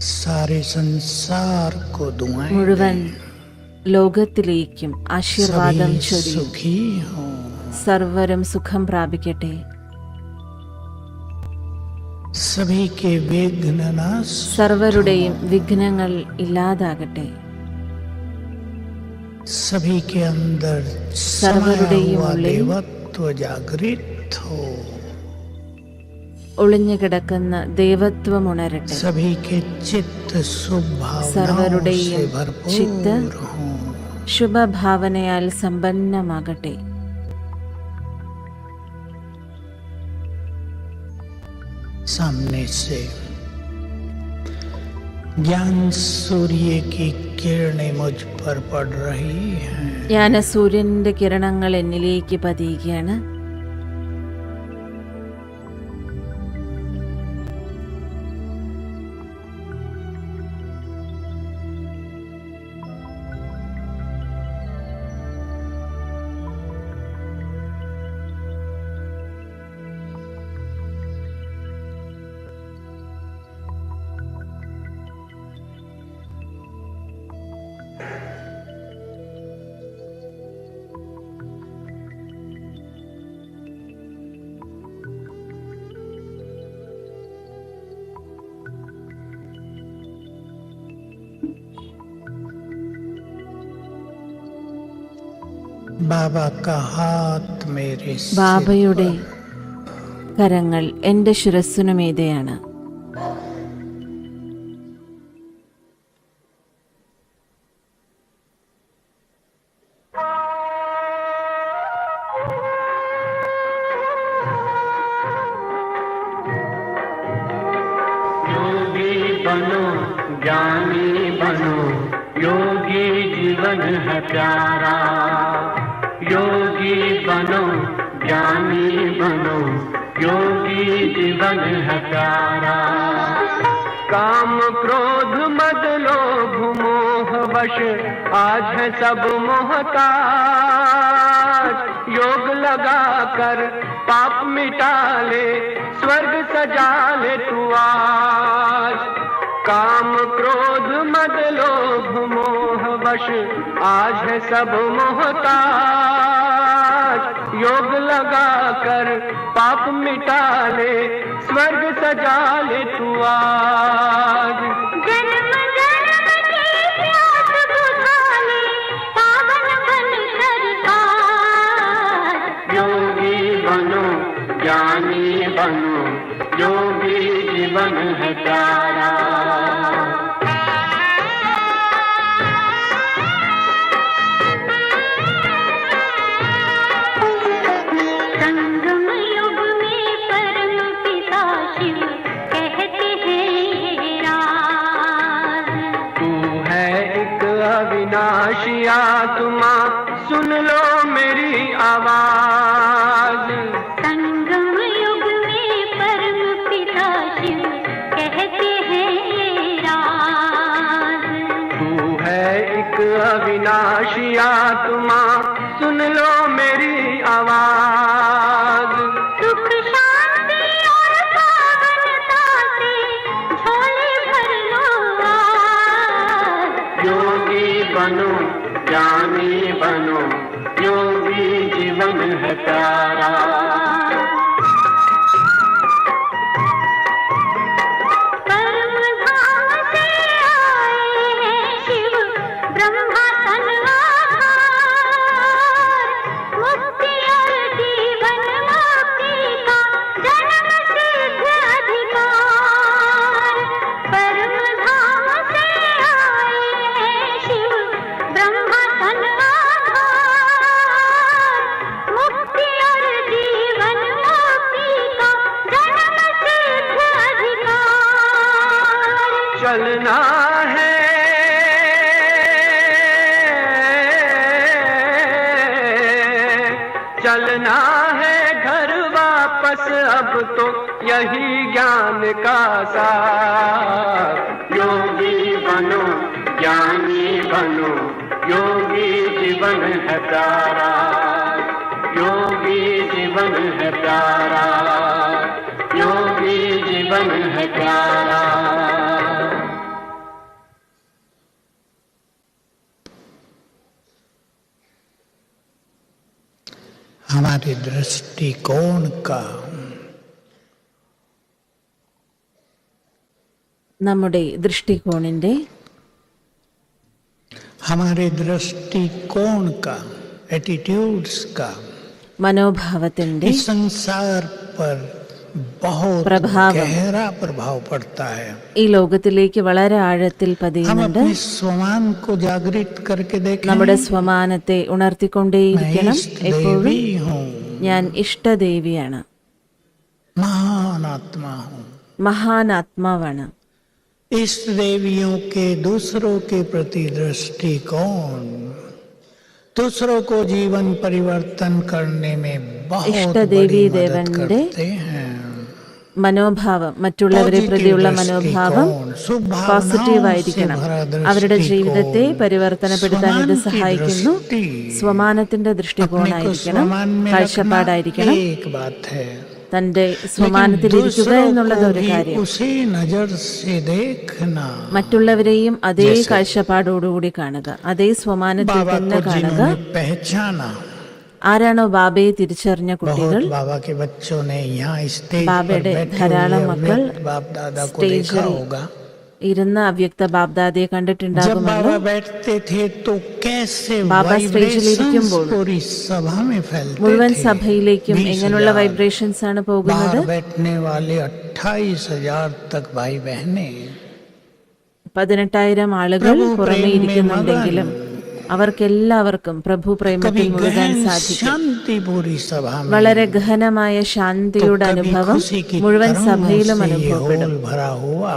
सारे संसार को दुआएं മുഴുവൻ ലോകത്തിലേക്കും ആശീർവാദം सभी ചൊരിയും. सुखी हों, സർവരും സുഖം പ്രാപിക്കട്ടെ. सभी के विघ्न नाश, സർവരുടെയും വിഘ്നങ്ങൾ ഇല്ലാതാകട്ടെ. सभी के अंदर समाया സർവരുടെയും हुआ ഉള്ളിൽ देवत्व जागृत हो, ഒളിഞ്ഞു കിടക്കുന്ന ദൈവത്വം ഉണരട്ടെ. सभी के चित्त शुभ भावनाओं സർവരുടെയും से ചിത്ത് भरपूर हों, ശുഭഭാവനയാൽ സമ്പന്നമാകട്ടെ. सामने से ज्ञान सूर्य की किरणें मुझ पर पड़ रही हैं. ജ്ഞാനസൂര്യന്റെ കിരണങ്ങൾ എന്നിലേക്ക് പതിയുകയാണ്. बाबा का हाथ मेरे सिर ബാബയുടെ കരങ്ങൾ എൻ്റെ ശിരസ്സിനുമീതെയാണ്. योगी बनो ज्ञानी बनो, योगी जीवन है प्यारा. योगी बनो ज्ञानी बनो, योगी जीवन है प्यारा. काम क्रोध मद लोभ मोह वश आज है सब मोहताज. योग लगा कर पाप मिटा ले, स्वर्ग सजा ले तू आज. काम क्रोध मद लोभ मोह वश आज है सब मोहताज. योग लगा कर पाप मिटा ले, स्वर्ग सजा ले तू आज. जन्म जन्म की प्यास बुझा ले, पावन बन सरकार. योगी बनो ज्ञानी बनो, योगी जीवन है प्यारा. संगम युग में परम पिता शिव कहते हैं राज. तू है एक अविनाशी आत्मा, सुन लो मेरी आवाज. संगम युग में परम पिता शिव कहते हैं राज. तू है एक अविनाशी आत्मा, सुन लो मेरी आवाज. सुख शांति और पावनता से झोले भर लो आज. योगी बनो ज्ञानी बनो, योगी जीवन है प्यारा. परम धाम से आए हैं शिव ब्रह्मा तन आधार. मुक्ति और जीवन मुक्ति का जन्म सिद्ध अधिकार. परम धाम से आए हैं शिव ब्रह्मा तन आधार. मुक्ति और जीवन मुक्ति का जन्म सिद्ध अधिकार. चलना है चलना है घर वापस, अब तो यही ज्ञान का सार. योगी बनो ज्ञानी बनो, योगी जीवन है प्यारा. योगी जीवन है प्यारा, योगी जीवन है प्यारा. हमारे दृष्टिकोण का, നമ്മുടെ ദൃഷ്ടികോണിന്റെ, हमारे दृष्टिकोण का, एटीट्यूड्स का മനോഭാവത്തിന്റെ इस संसार पर बहुत प्रभावम गहरा प्रभाव पड़ता है। ഈ ലോകത്തിലേക്ക് വളരെ ആഴത്തിൽ हम പതിയുന്നുണ്ട്. अपने स्वमान को जागृत करके देखें। നമ്മുടെ സ്വമാനത്തെ ഉണർത്തിക്കൊണ്ടേയിരിക്കണം. मैं എപ്പോഴും देवी हूँ, ഞാൻ ഇഷ്ടദേവിയാണ്, महान आत्मा हूँ। മഹാൻ ആത്മാവാണ്. इष्ट देवियों के दूसरों के प्रति दृष्टिकोण दूसरों को जीवन परिवर्तन करने में बहुत इष्टदेवी बड़ी मदद देवന്റെ करते हैं। മനോഭാവം, മറ്റുള്ളവരെ പ്രതിയുള്ള മനോഭാവം പോസിറ്റീവ് ആയിരിക്കണം. അവരുടെ ജീവിതത്തെ പരിവർത്തനപ്പെടുത്താൻ ഇത് സഹായിക്കുന്നു. സ്വമാനത്തിന്റെ ദൃഷ്ടികോണായിരിക്കണം, കാഴ്ചപ്പാടായിരിക്കണം. एक बात है, തന്റെ സ്വമാനത്തിലിരിക്കുക എന്നുള്ളത് ഒരു കാര്യം. उसी नजर से देखना। മറ്റുള്ളവരെയും അതേ കാഴ്ചപ്പാടോടുകൂടി കാണുക, അതേ സ്വമാനത്തിൽ बाबा തന്നെ को കാണുക. जिन्होंने पहचाना, ആരാണോ ബാബയെ തിരിച്ചറിഞ്ഞ കുട്ടികൾ, बहुत बाबा के बच्चों ने यहाँ स्टेज पर ബാബയുടെ बैठे ധാരാളം हुए മക്കൾ अव्यक्त बाप दादा को देखा സ്റ്റേജിൽ होगा। ഇരുന്ന അവ്യക്ത ബാബ്ദാദയെ जब കണ്ടിട്ടുണ്ടാകുമല്ലോ. बाबा बैठते थे तो कैसे बाबा स्टेजिൽ वाइब्रेशंस ഇരിക്കുമ്പോൾ पूरी सभा में फैलते മുഴുവൻ थे। സഭയിലേക്കും എങ്ങനെയുള്ള വൈബ്രേഷൻസ് ആണ് പോകുന്നത്? बाहर बैठने वाले 28,000 तक भाई बहने 18,000 ആളുകൾ പുറമേ ഇരിക്കുന്നുണ്ടെങ്കിലും അവർക്കെല്ലാവർക്കും പ്രഭു പ്രേമത്തിൽ മുഴുകാൻ സാധിക്കും. शांति पूरी सभा में, വളരെ ഗഹനമായ ശാന്തിയുടെ അനുഭവം മുഴുവൻ സഭയിലും അനുഭവപ്പെടും. भरा हुआ।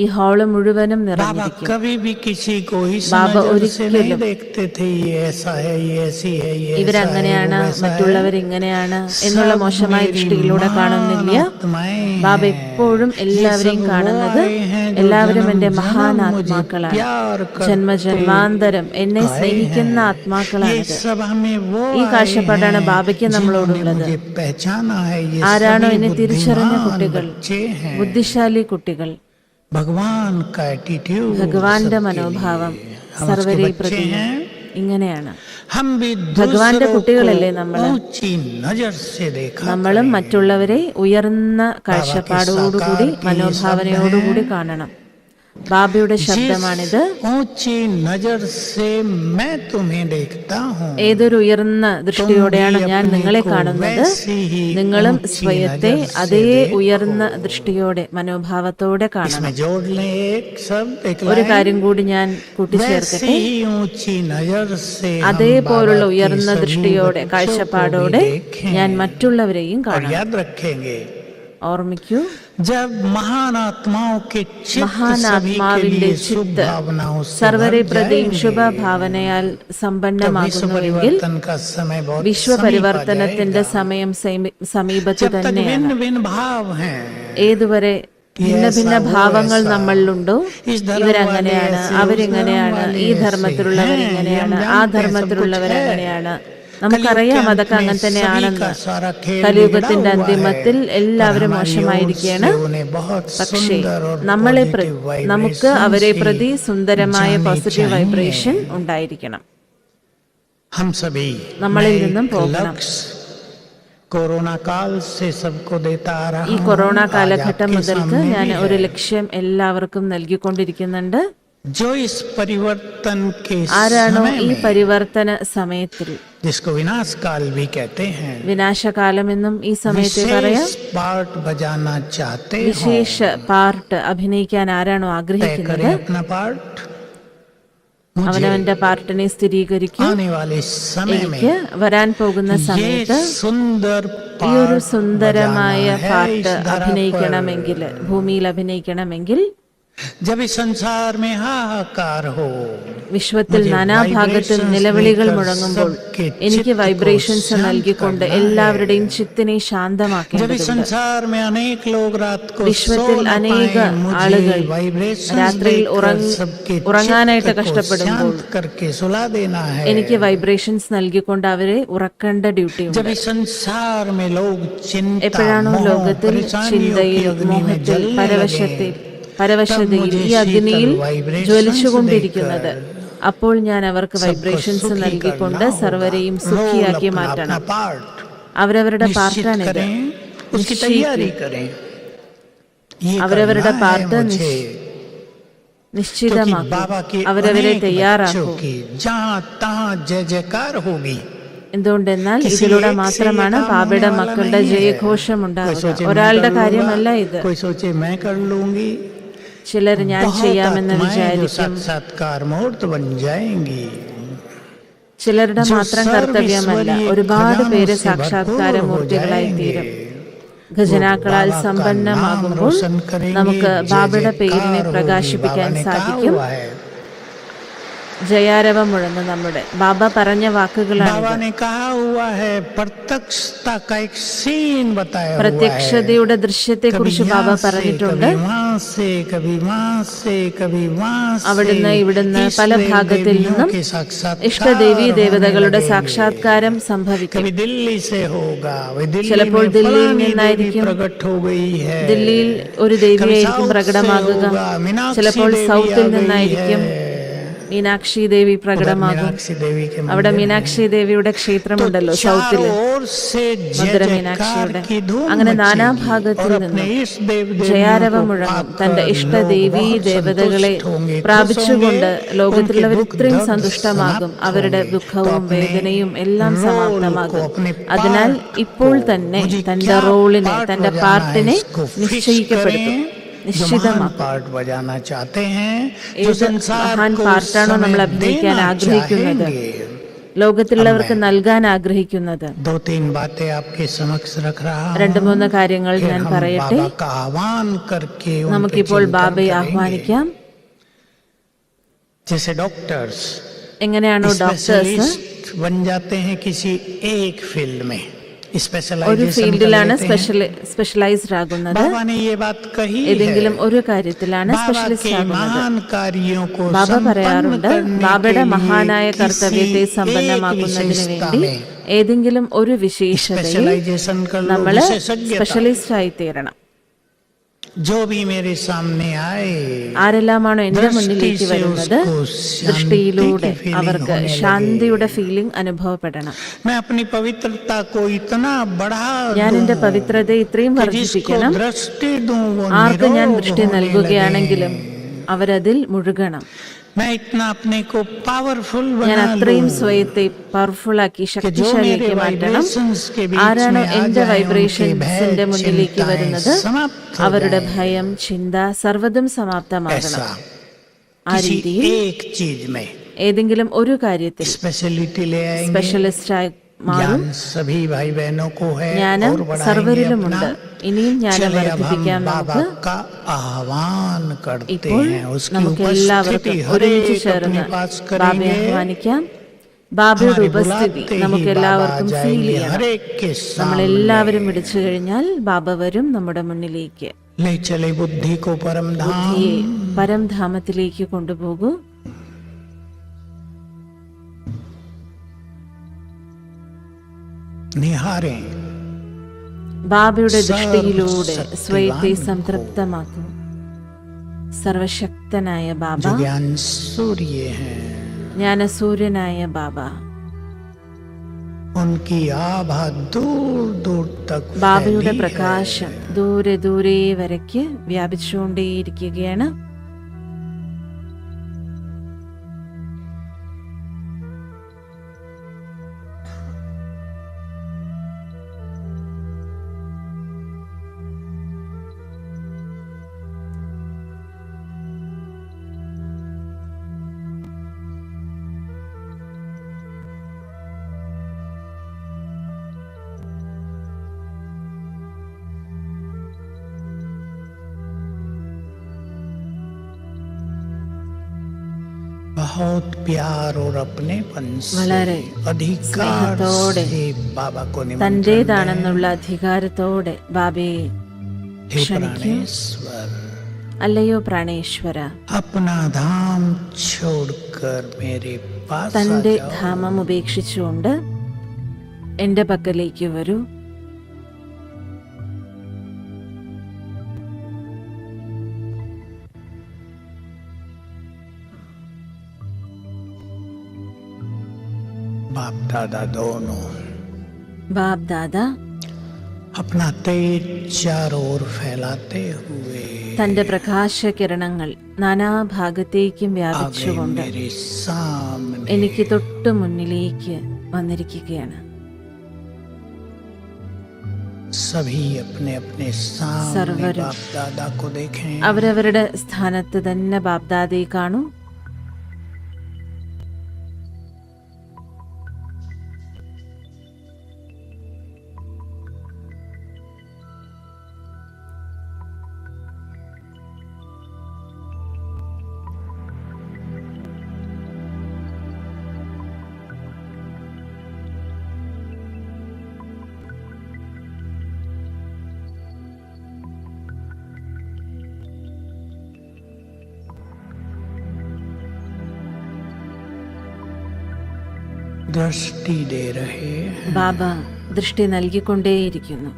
ഈ ഹാള് മുഴുവനും बाबा നിറഞ്ഞിരിക്കും. कभी भी किसी को इस बाबा नजर से नहीं ഒരിക്കലും देखते थे, ये ऐसा है, ये ऐसी है, ये ऐसा है, ഇവരങ്ങനെയാണ്, वो वैसा है। മറ്റുള്ളവരിങ്ങനെയാണ് എന്നുള്ള മോശമായ ദൃഷ്ടിയിലൂടെ കാണുന്നില്ല. ബാബ എപ്പോഴും എല്ലാവരെയും കാണുന്നത്, എല്ലാവരും എന്റെ മഹാനാത്മാക്കളാണ്, ജന്മജന്മാന്തരം എന്നെ സ്നേഹിക്കുന്ന ആത്മാക്കളാണിത്. ഈ കാഴ്ചപ്പാടാണ് ബാബയ്ക്ക് നമ്മളോടുള്ളത്. ആരാണോ എന്നെ തിരിച്ചറിഞ്ഞ കുട്ടികൾ, ബുദ്ധിശാലി കുട്ടികൾ, भगवान का एटीट्यूड, ഭഗവാന്റെ മനോഭാവം സർവരെ പ്രതി ഇങ്ങനെയാണ്. हम भी ഭഗവാന്റെ കുട്ടികളല്ലേ നമ്മൾ. ऊंची नजर से देखा, നമ്മളും മറ്റുള്ളവരെ ഉയർന്ന കാഴ്ചപ്പാടോടുകൂടി മനോഭാവനയോടുകൂടി കാണണം. ബാബയുടെ ശബ്ദമാണിത്. ऊंची नजर से मैं तुम्हें देखता हूँ, ഏതൊരു ഉയർന്ന ദൃഷ്ടിയോടെയാണ് ഞാൻ നിങ്ങളെ കാണുന്നത്, നിങ്ങളും സ്വയത്തെ അതേ ഉയർന്ന ദൃഷ്ടിയോടെ മനോഭാവത്തോടെ കാണണം. इसमें जोड़ लें एक शब्द, एक ഒരു लाइन, കാര്യം കൂടി ഞാൻ കൂട്ടിച്ചേർക്കട്ടെ. वैसी ही ऊंची नजर से हम അതേപോലുള്ള बाबा की ഉയർന്ന सभी ദൃഷ്ടിയോടെ बच्चों കാഴ്ചപ്പാടോടെ को भी देखें ഞാൻ മറ്റുള്ളവരെയും और കാണണം. याद रखेंगे, ഓർമ്മിക്കൂ, जब महान आत्माओं के चित्त महान सभी के ആത്മാവിന്റെ लिए शुभ ചിത്ത് भावनाओं से സർവരെ भर പ്രതിയും जाएंगे, ശുഭഭാവനയാൽ तो विश्व സമ്പന്നമാകുന്നുവെങ്കിൽ परिवर्तन का समय बहुत വിശ്വപരിവർത്തനത്തിന്റെ സമയം സമീപത്ത് जब तक തന്നെയാണ്. भिन्न भिन्न भाव हैं, ഏതുവരെ ഭിന്ന ഭിന്ന ഭാവങ്ങൾ നമ്മളിലുണ്ടോ, ഇവരങ്ങനെയാണ്, അവരിങ്ങനെയാണ്, ഈ ധർമ്മത്തിലുള്ളവർ ഇങ്ങനെയാണ്, ആ ധർമ്മത്തിലുള്ളവർ അങ്ങനെയാണ്, നമുക്കറിയാം അതൊക്കെ അങ്ങനെ തന്നെയാണെന്ന്. കലിയുഗത്തിന്റെ അന്തിമത്തിൽ എല്ലാവരും മോശമായിരിക്കുകയാണ്. പക്ഷേ നമുക്ക് അവരെ പ്രതി സുന്ദരമായ പോസിറ്റീവ് വൈബ്രേഷൻ ഉണ്ടായിരിക്കണം. हम सभी നമ്മളിൽ मैं നിന്നും एक പോകണം. लक्ष्य कोरोना काल से सबको देता आ रहा ഈ हूं। കൊറോണ आज കാലഘട്ടം आपके മുതൽക്ക് सामने ഞാൻ भी ഒരു है। ലക്ഷ്യം എല്ലാവർക്കും നൽകിക്കൊണ്ടിരിക്കുന്നുണ്ട്. जो इस परिवर्तन के ആരാണോ समय ഈ में, പരിവർത്തന സമയത്തിൽ, जिसको विनाश काल भी कहते हैं, വിനാശകാലമെന്നും ഈ സമയത്തെ പറയാം, विशेष पार्ट बजाना चाहते हो, വിശേഷ പാർട്ട് അഭിനയിക്കാൻ ആരാണോ तय ആഗ്രഹിക്കുന്നത്, करें अपना पार्ट। मुझे അവനവന്റെ പാർട്ടിനെ സ്ഥിരീകരിക്കും. आने वाले समय में എനിക്ക് വരാൻ പോകുന്ന ये സമയത്ത് सुंदर ഈ ഒരു पार्ट സുന്ദരമായ बजाना है പാർട്ട് इस धरा पर। അഭിനയിക്കണമെങ്കിൽ, ഭൂമിയിൽ അഭിനയിക്കണമെങ്കിൽ, जब इस संसार में हाहाकार हो, വിശ്വത്തിൽ നാനാഭാഗത്തും നിലവിളികൾ മുഴങ്ങുമ്പോൾ എനിക്ക് വൈബ്രേഷൻസ് നൽകിക്കൊണ്ട് എല്ലാവരുടെയും ചിത്തിനെ जब इस ശാന്തമാക്കേണ്ടതുണ്ട്. संसार में अनेक लोग रात को വിശ്വത്തിൽ सो न അനേക पाएं, मुझे ആളുകൾ vibrations രാത്രിയിൽ देकर सबके ഉറങ്ങാനായിട്ട് चित्त को കഷ്ടപ്പെടുമ്പോൾ शांत करके सुला देना है। എനിക്ക് വൈബ്രേഷൻസ് നൽകിക്കൊണ്ട് അവരെ ഉറക്കേണ്ട ഡ്യൂട്ടിയുണ്ട്. जब इस संसार में लोग चिंता, എപ്പോഴാണോ मोह, ലോകത്തിൽ परेशानियों की ചിന്തയിൽ, अग्नि में മോഹത്തിൽ, जलने लगे, പരവശതയിൽ ജ്വലിച്ചുകൊണ്ടിരിക്കുന്നത്, അപ്പോൾ ഞാൻ അവർക്ക് വൈബ്രേഷൻസ് നൽകിക്കൊണ്ട് സർവരെയും സുഖിയാക്കി മാറ്റണം. അവരവരുടെ പാർട്ടാണിത്. അവരവരുടെ പാർട്ട് നിശ്ചിതമാക്കും. അവരവരെ തയ്യാറാക്കും. എന്തുകൊണ്ടെന്നാൽ ഇതിലൂടെ മാത്രമാണ് ബാബയുടെ മക്കളുടെ ജയഘോഷം ഉണ്ടാകുക. ഒരാളുടെ കാര്യമല്ല ഇത്. ചിലർ ഞാൻ ചെയ്യാമെന്ന് വിചാരിക്കും. ചിലരുടെ മാത്രം കർത്തവ്യമല്ല, ഒരുപാട് പേര് സാക്ഷാത്കാരമൂർത്തികളായി തീരും. ഖജനാക്കളാൽ സമ്പന്നമാകുമ്പോൾ നമുക്ക് ബാബയുടെ പേരിനെ പ്രകാശിപ്പിക്കാൻ സാധിക്കും. ജയാരവം മുഴങ്ങും നമ്മുടെ ബാബ പറഞ്ഞ വാക്കുകളാണ്. പ്രത്യക്ഷതയുടെ ദൃശ്യത്തെ കുറിച്ച് ബാബ പറഞ്ഞിട്ടുണ്ട്. അവിടുന്ന് ഇവിടുന്ന് പല ഭാഗത്തിൽ നിന്നും ഇഷ്ടദേവീ ദേവതകളുടെ സാക്ഷാത്കാരം സംഭവിക്കും. ചിലപ്പോൾ ദില്ലിയിൽ നിന്നായിരിക്കും. ദില്ലിയിൽ ഒരു ദേവിയായിരിക്കും പ്രകടമാകുക. ചിലപ്പോൾ സൗത്തിൽ നിന്നായിരിക്കും മീനാക്ഷി ദേവി പ്രകടമാകും. അവിടെ മീനാക്ഷി ദേവിയുടെ ക്ഷേത്രമുണ്ടല്ലോ സൗത്തില്, മധുര മീനാക്ഷിയുടെ. അങ്ങനെ നാനാഭാഗത്തിൽ നിന്നും ജയാരവം മുഴങ്ങും. തന്റെ ഇഷ്ടദേവീ ദേവതകളെ പ്രാപിച്ചുകൊണ്ട് ലോകത്തിലുള്ളവർ ഇത്രയും സന്തുഷ്ടമാകും. അവരുടെ ദുഃഖവും വേദനയും എല്ലാം സമാപ്തമാകും. അതിനാൽ ഇപ്പോൾ തന്നെ തന്റെ റോളിനെ, തന്റെ പാർട്ടിനെ നിശ്ചയിക്കപ്പെടുത്തും, നിശ്ചിതമാക്കും. ഏത് മഹാൻ പാർട്ടാണോ നമ്മൾ അഭിനയിക്കാൻ ആഗ്രഹിക്കുന്നത്, ലോകത്തിലുള്ളവർക്ക് നൽകാൻ ആഗ്രഹിക്കുന്നത്? 2-3 കാര്യങ്ങൾ ഞാൻ പറയട്ടെ. നമുക്കിപ്പോൾ ബാബയെ ആഹ്വാനിക്കാം. എങ്ങനെയാണോ ഡോക്ടേഴ്സ് ഒരു ഫീൽഡിലാണ് സ്പെഷ്യലൈസ്ഡ് ആകുന്നത്, ഏതെങ്കിലും ഒരു കാര്യത്തിലാണ് സ്പെഷ്യലിസ്റ്റ് ആകുന്നത്. ബാബ പറയാറുണ്ട്, ബാബയുടെ മഹാനായ കർത്തവ്യത്തെ സമ്പന്നമാക്കുന്നതിന് വേണ്ടി ഏതെങ്കിലും ഒരു വിശേഷതയിൽ നമ്മൾ സ്പെഷ്യലിസ്റ്റ് ആയി തീരണം. ആരെല്ലാമാണോ എന്റെ മുന്നിലേക്ക് വരുന്നത്, ദൃഷ്ടിയിലൂടെ അവർക്ക് ശാന്തിയുടെ ഫീലിംഗ് അനുഭവപ്പെടണം. ഞാൻ എന്റെ പവിത്രതയെ ഇത്രയും വർദ്ധിപ്പിക്കണം. ആർക്ക് ഞാൻ ദൃഷ്ടി നൽകുകയാണെങ്കിലും അവരതിൽ മുഴുകണം. ഞാൻ അത്രയും സ്വയത്തെ പവർഫുൾ ആക്കി ശക്തിശാലിയാക്കി മാറ്റണം. ആരാണോ എന്റെ വൈബ്രേഷൻസിന്റെ മുന്നിലേക്ക് വരുന്നത്, അവരുടെ ഭയം, ചിന്ത സർവ്വതും സമാപ്തമാകണം. ആ രീതിയിൽ ഏതെങ്കിലും ഒരു കാര്യത്തിൽ സ്പെഷ്യലിസ്റ്റായി മാറും. ജ്ഞാനം സർവരിലുമുണ്ട്. ഇനിയും ജ്ഞാനം വർദ്ധിപ്പിക്കാൻ നമുക്ക് ഇപ്പോൾ നമുക്ക് എല്ലാവർക്കും ഒരുമിച്ച് ചേർന്ന് ബാബയെ ആഹ്വാനിക്കാം. ബാബയുടെ ഉപസ്ഥിതി നമുക്ക് എല്ലാവർക്കും ഫീൽ ചെയ്യണം. നമ്മളെല്ലാവരും വിളിച്ചു കഴിഞ്ഞാൽ ബാബ വരും നമ്മുടെ മുന്നിലേക്ക്. ബുദ്ധിയെ പരംധാമത്തിലേക്ക് കൊണ്ടുപോകൂ. ബാബയുടെ ദൃഷ്ടിയിലൂടെ സ്വയത്തെ സംതൃപ്തമാക്കും. സർവശക്തനായ ബാബ, ജ്ഞാനസൂര്യനായ ബാബ, ബാബയുടെ പ്രകാശം ദൂരെ ദൂരെ വരയ്ക്ക് വ്യാപിച്ചുകൊണ്ടേയിരിക്കുകയാണ്. വളരെ സ്നേഹത്തോടെ തന്റേതാണെന്നുള്ള അധികാരത്തോടെ ബാബയെ ക്ഷണിക്കും. അല്ലയോ പ്രാണേശ്വര, തന്റെ ധാമം ഉപേക്ഷിച്ചുകൊണ്ട് എന്റെ പക്കലേക്ക് വരൂ. बाप दादा दोनों ബാബ് ദാദ अपना तेज चारों ओर फैलाते हुए തന്റെ പ്രകാശകിരണങ്ങൾ നാനാഭാഗത്തേക്കും आ गए വ്യാപിച്ചുകൊണ്ട് मेरे सामने। എനിക്ക് തൊട്ടു മുന്നിലേക്ക് വന്നിരിക്കുകയാണ്. सभी अपने अपने सामने सर्वരും बाप दादा को देखें। അവരവരുടെ സ്ഥാനത്ത് തന്നെ ബാബ്ദാദയെ കാണൂ. दृष्टि दे रहे हैं। ബാബ ദൃഷ്ടി നൽകിക്കൊണ്ടേയിരിക്കുന്നു.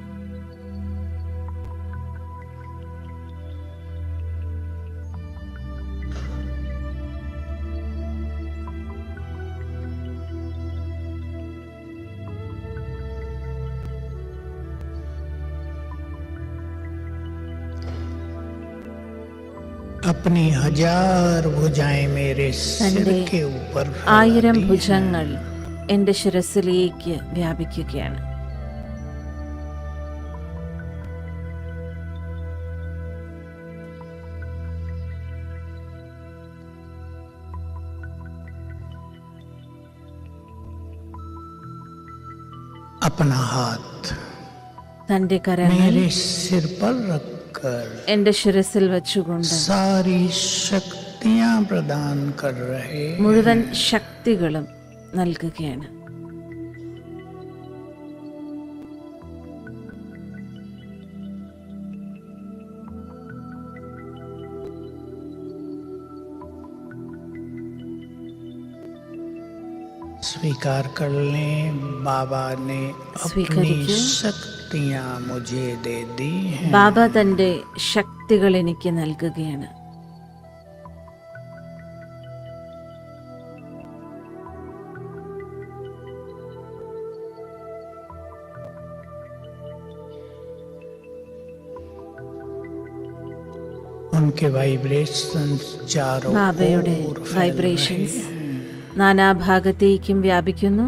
अपनी 1000 भुजाएं मेरे सिर തന്റെ के ऊपर 1000 फैलाती ഭുജങ്ങൾ എന്റെ ശിരസിലേക്ക് വ്യാപിക്കുകയാണ്. अपना हाथ തന്റെ കരങ്ങൾ मेरे सिर पर रखकर എന്റെ ശിരസിൽ വെച്ചുകൊണ്ട് सारी शक्तियां प्रदान कर रहे हैं। മുഴുവൻ ശക്തികളും നൽകുകയാണ്. स्वीकार कर लें, बाबा ने अपनी स्वीकारिए। शक्तियां मुझे दे दी हैं। ബാബ തന്റെ ശക്തികൾ എനിക്ക് നൽകുകയാണ്. उनके वाइब्रेशंस चारों ബാബയുടെ ओर फैल വൈബ്രേഷൻസ് रहे हैं। നാനാഭാഗത്തേക്കും വ്യാപിക്കുന്നു.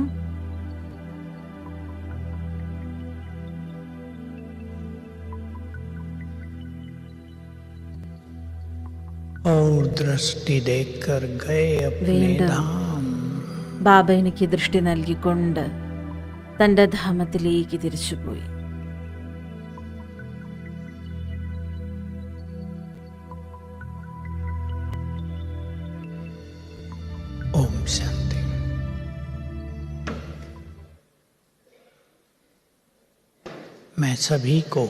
और दृष्टि देकर गए अपने വീണ്ടും धाम। ബാബ എനിക്ക് ദൃഷ്ടി നൽകിക്കൊണ്ട് തന്റെ ധാമത്തിലേക്ക് തിരിച്ചുപോയി. ओम शांति। मैं सभी को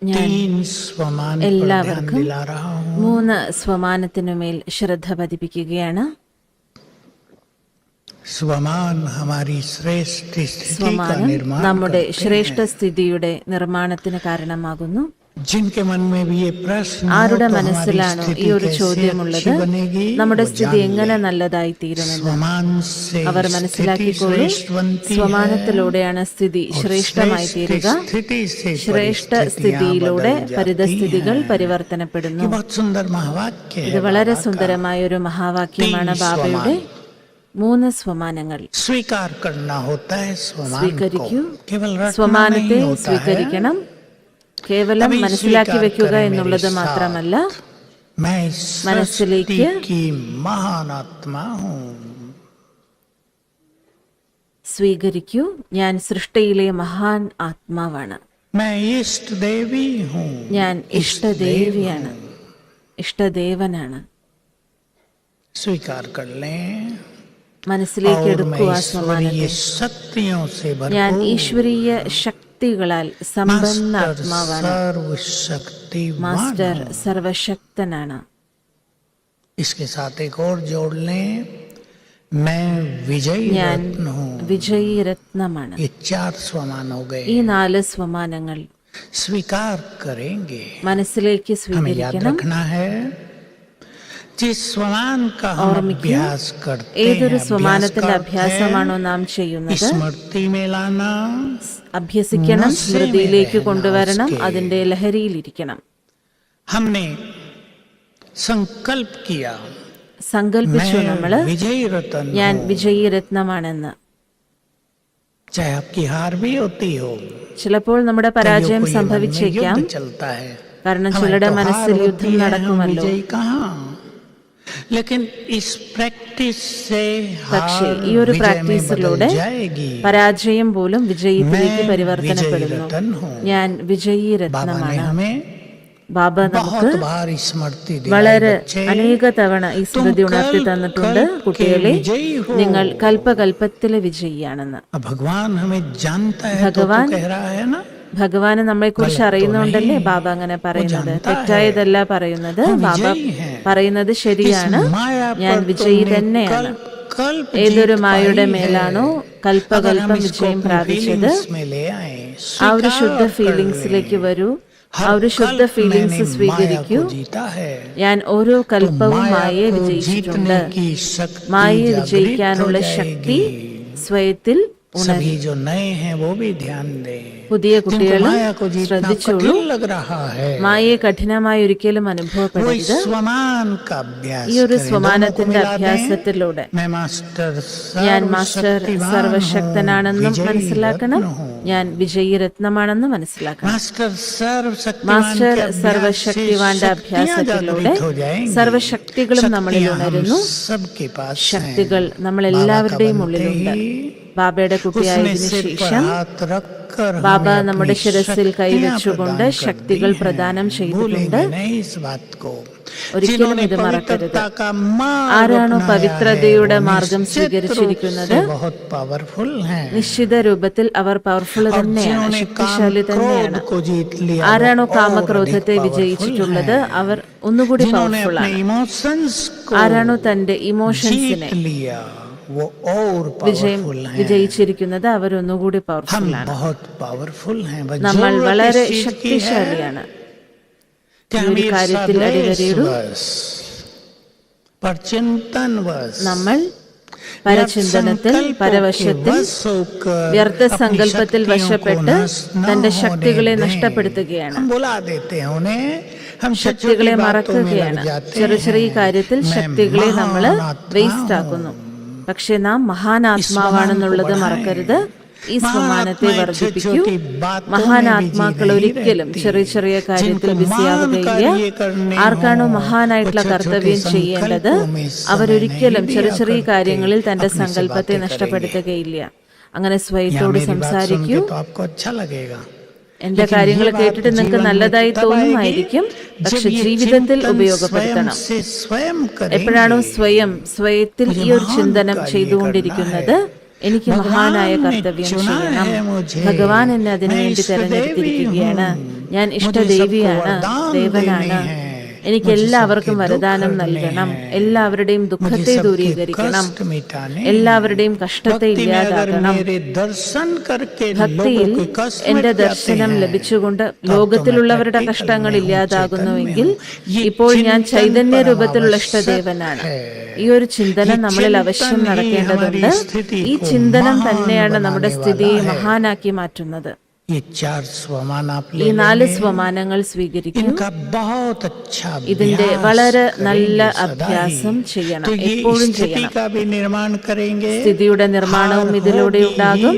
ഞാൻ 3 स्वमान पर ध्यान എല്ലാവർക്കും दिला रहा हूँ। 3 സ്വമാനത്തിനുമേൽ ശ്രദ്ധ പതിപ്പിക്കുകയാണ്. स्वमान हमारी श्रेष्ठ स्थिति का സ്വമാനം निर्माण നമ്മുടെ करते ശ്രേഷ്ഠ हैं। സ്ഥിതിയുടെ നിർമ്മാണത്തിന് കാരണമാകുന്നു. जिनके मन में भी ये प्रश्न हो ആരുടെ तो हमारी മനസ്സിലാണോ ഈ स्थिति ഒരു कैसे ചോദ്യമുള്ളത്, अच्छी बनेगी, നമ്മുടെ वो സ്ഥിതി जान എങ്ങനെ लें। നല്ലതായി തീരുമെന്ന് स्वमान से അവർ स्थिति മനസ്സിലാക്കിക്കോളൂ. श्रेष्ठ बनती है സ്വമാനത്തിലൂടെയാണ് സ്ഥിതി और ശ്രേഷ്ഠമായി श्रेष्ठ തീരുക. स्थिति से ശ്രേഷ്ഠ परिस्थितियां സ്ഥിതിയിലൂടെ बदल जाती പരിതസ്ഥിതികൾ हैं। പരിവർത്തനപ്പെടുന്നു. ये बहुत सुंदर महावाक्य ഇത് है വളരെ बाबा का। സുന്ദരമായ ഒരു മഹാവാക്യമാണ് 3 ബാബയുടെ. 3 സ്വമാനങ്ങൾ स्वीकार करना होता है स्वमान സ്വീകരിക്കൂ. को, केवल रटना സ്വമാനത്തെ नहीं होता है। സ്വീകരിക്കണം. കേവലം अभी മനസ്സിലാക്കി स्वीकार വെക്കുക करें എന്നുള്ളത് मेरे മാത്രമല്ല, साथ। मैं इस മനസ്സിലേക്ക് सृष्टि की महान आत्मा हूँ। സ്വീകരിക്കൂ. ഞാൻ സൃഷ്ടിയിലെ മഹാൻ ആത്മാവാണ്. मैं इष्ट देवी हूँ। ഞാൻ ഇഷ്ടദേവിയാണ്, ഇഷ്ടദേവനാണ്. स्वीकार कर लें മനസ്സിലേക്ക് और मैं എടുക്കുക ईश्वरीय സ്വമാനത്തെ. शक्तियों से ഞാൻ भरपूर ഈശ്വരീയ ശക്തികളാൽ സമ്പന്ന मास्टर ആത്മാവാണ്. सर्वशक्तिवान മാസ്റ്റർ हूँ। സർവശക്തനാണ്. इसके साथ एक और जोड़ लें, मैं विजयी ഞാൻ रत्न हूँ। വിജയീ രത്നമാണ്. ये 4 स्वमान हो ഈ गए। 4 സ്വമാനങ്ങൾ स्वीकार करेंगे। മനസ്സിലേക്ക് हमें याद സ്വീകരിക്കണം. रखना है जिस स्वमान का हम ഓർമ്മിക്കൂ, अभ्यास करते ഏതൊരു हैं, സ്വമാനത്തിന്റെ अभ्यास का अर्थ അഭ്യാസമാണോ है നാം ചെയ്യുന്നത്, स्मृति में लाना, അഭ്യസിക്കണം, സ്മൃതിയിലേക്ക് रहना കൊണ്ടുവരണം, उसके। അതിന്റെ ലഹരിയിലിരിക്കണം. हमने संकल्प किया സങ്കല്പിച്ചു मैं നമ്മള് विजयी रतन ഞാൻ हूँ। വിജയീ രത്നമാണെന്ന്. चाहे आपकी हार भी होती हो, ചിലപ്പോൾ നമ്മുടെ പരാജയം कईयों को ये मन में സംഭവിച്ചേക്കാം. युद्ध चलता है, കാരണം हमारी ചിലരുടെ तो हार മനസ്സിൽ होती യുദ്ധം है, हम നടക്കുമല്ലോ. विजयी कहाँ। लेकिन इस प्रैक्टिस से പക്ഷേ हार ഈ ഒരു विजय में പ്രാക്ടീസിലൂടെ बदल जाएगी। പരാജയം പോലും വിജയത്തിലേക്ക് मैं പരിവർത്തനപ്പെടുന്നു. विजयी रतन हूँ। ഞാൻ വിജയീ बाबा ने രത്നമാണ്. हमें ബാബ നമുക്ക് बहुत बार स्मृति दिलाई, വളരെ बच्चे അനേക തവണ ഈ സ്മൃതി ഉണർത്തി തന്നിട്ടുണ്ട്. കുട്ടികളെ, നിങ്ങൾ കൽപ്പകൽപ്പത്തിലെ വിജയിയാണെന്ന്. अब भगवान हमें जानता है तो भगवान कह रहा है ना, ഭഗവാന് നമ്മളെ കുറിച്ച് അറിയുന്നുണ്ടല്ലേ ബാബ അങ്ങനെ പറയുന്നത്. തെറ്റായതല്ല പറയുന്നത്. ബാബ പറയുന്നത് ശരിയാണ്. ഞാൻ വിജയി തന്നെയാണ്. ഏതൊരു മായയുടെ മേലാണോ കൽപ്പകൽപ്പം വിജയം പ്രാപിച്ചത്, ആ ഒരു ശുദ്ധ ഫീലിങ്സിലേക്ക് വരൂ, ആ ഒരു ശുദ്ധ ഫീലിങ്സ് സ്വീകരിക്കൂ. ഞാൻ ഓരോ കൽപ്പവും മായയെ വിജയിച്ചിട്ടുണ്ട്. മായയെ വിജയിക്കാനുള്ള ശക്തി സ്വയത്തിൽ ഉണരും. सभी जो नए हैं वो भी ध्यान दें, പുതിയ കുട്ടികൾ माया को जीतना ശ്രദ്ധിച്ചോളൂ. कठिन लग रहा है, മായയെ കഠിനമായി ഒരിക്കലും वो അനുഭവപ്പെടരുത്. इस स्वमान का अभ्यास ഈ ഒരു करें। സ്വമാനത്തിന്റെ दोनों को मिला दें। അഭ്യാസത്തിലൂടെ मैं मास्टर ഞാൻ മാസ്റ്റർ सर्वशक्तिवान സർവശക്തനാണെന്നും हूँ, മനസ്സിലാക്കണം. विजयी रत्न हूँ। ഞാൻ വിജയീ രത്നമാണെന്നും മനസ്സിലാക്കണം. मास्टर सर्वशक्तिवान മാസ്റ്റർ के अभ्यास से സർവശക്തിവാന്റെ शक्तियां അഭ്യാസത്തിലൂടെ जागृत हो जाएंगी। സർവശക്തികളും നമ്മളിൽ शक्तियां हम ഉണരുന്നു. सबके पास हैं। ശക്തികൾ നമ്മളെല്ലാവരുടെയും बाबा का ഉള്ളിലുണ്ട്. बनते ही ബാബയുടെ उसने കുട്ടിയായതിനു सिर पर ശേഷം हाथ रखकर ബാബ हमें നമ്മുടെ अपनी ശിരസിൽ शक्तियां കൈവച്ചുകൊണ്ട് प्रदान कर ശക്തികൾ दी हैं। പ്രദാനം ചെയ്തിട്ടുണ്ട്. भूलेंगे नहीं इस बात को। ഒരിക്കലും जिन्होंने ഇത് മറക്കരുത്. पवित्रता का मार्ग ആരാണോ अपनाया പവിത്രതയുടെ है, वो മാർഗം निश्चित സ്വീകരിച്ചിരിക്കുന്നത് रूप से बहुत पावरफुल हैं। നിശ്ചിത രൂപത്തിൽ അവർ പവർഫുൾ और തന്നെയാണ്, जिन्होंने ശക്തിശാലി काम തന്നെയാണ്. क्रोध को जीत लिया, ആരാണോ वो और കാമക്രോധത്തെ अधिक വിജയിച്ചിട്ടുള്ളത് powerful हैं। അവർ ഒന്നുകൂടി जिन्होंने പവർഫുൾ अपने ആണ്. इमोशंस को ആരാണോ തന്റെ ഇമോഷൻസിനെ जीत लिया, वो और വിജയം पावरफुल हैं। വിജയിച്ചിരിക്കുന്നത് അവർ ഒന്നുകൂടി हम പവർഫുൾ ആണ്. बहुत पावरफुल हैं। बस നമ്മൾ जरूरत വളരെ इस चीज की है ശക്തിശാലിയാണ്. कि ഈ हम ഒരു ये കാര്യത്തിൽ അടിവരയിടൂ. सदैव परचिंतन वश നമ്മൾ പരചിന്തനത്തിൽ, പരവശത്തിൽ, വ്യർത്ഥ സങ്കല്പത്തിൽ വശപ്പെട്ട് തന്റെ ശക്തികളെ നഷ്ടപ്പെടുത്തുകയാണ്. ശക്തികളെ മറക്കുകയാണ്. ചെറിയ ചെറിയ കാര്യത്തിൽ ശക്തികളെ നമ്മൾ വേസ്റ്റ് ആക്കുന്നു. പക്ഷെ നാം മഹാനാത്മാവാണെന്നുള്ളത് മറക്കരുത്. ഈ സ്വമാനത്തെ വർദ്ധിപ്പിക്കൂ. മഹാനാത്മാക്കൾ ഒരിക്കലും ചെറിയ ചെറിയ കാര്യത്തിൽ ബിസിയാവുകയില്ല. ആർക്കാണോ മഹാനായിട്ടുള്ള കർത്തവ്യം ചെയ്യേണ്ടത്, അവരൊരിക്കലും ചെറിയ ചെറിയ കാര്യങ്ങളിൽ തന്റെ സങ്കല്പത്തെ നഷ്ടപ്പെടുത്തുകയില്ല. അങ്ങനെ സ്വയത്തോട് സംസാരിക്കൂ. എന്റെ കാര്യങ്ങൾ കേട്ടിട്ട് നിങ്ങൾക്ക് നല്ലതായി തോന്നുമായിരിക്കും, പക്ഷെ ജീവിതത്തിൽ ഉപയോഗപ്പെടുത്തണം. എപ്പോഴാണോ സ്വയത്തിൽ ഈ ഒരു ചിന്തനം ചെയ്തുകൊണ്ടിരിക്കുന്നത്, എനിക്ക് മഹാനായ കർത്തവ്യം ചെയ്യണം, ഭഗവാൻ എന്നെ അതിനുവേണ്ടി തെരഞ്ഞെടുത്തിരിക്കുകയാണ്, ഞാൻ ഇഷ്ടദേവിയാണ്, ദേവനാണ്, എനിക്ക് എല്ലാവർക്കും വരദാനം നൽകണം, എല്ലാവരുടെയും ദുഃഖത്തെ ദൂരീകരിക്കണം, എല്ലാവരുടെയും കഷ്ടത്തെ ഇല്ലാതാക്കണം. ഭക്തിയിൽ എന്റെ ദർശനം ലഭിച്ചുകൊണ്ട് ലോകത്തിലുള്ളവരുടെ കഷ്ടങ്ങൾ ഇല്ലാതാകുന്നുവെങ്കിൽ ഇപ്പോൾ ഞാൻ ചൈതന്യ രൂപത്തിലുള്ള ഇഷ്ടദേവനാണ്. ഈ ഒരു ചിന്തനം നമ്മളിൽ അവശ്യം നടക്കേണ്ടതുണ്ട്. ഈ ചിന്തനം തന്നെയാണ് നമ്മുടെ സ്ഥിതിയെ മഹാനാക്കി മാറ്റുന്നത്. ഈ 4 സ്വമാനങ്ങൾ സ്വീകരിക്കും. ഇതിന്റെ വളരെ നല്ല അഭ്യാസം ചെയ്യണം, എപ്പോഴും ചെയ്യണം. സ്ഥിതിയുടെ നിർമ്മാണവും ഇതിലൂടെ ഉണ്ടാകും.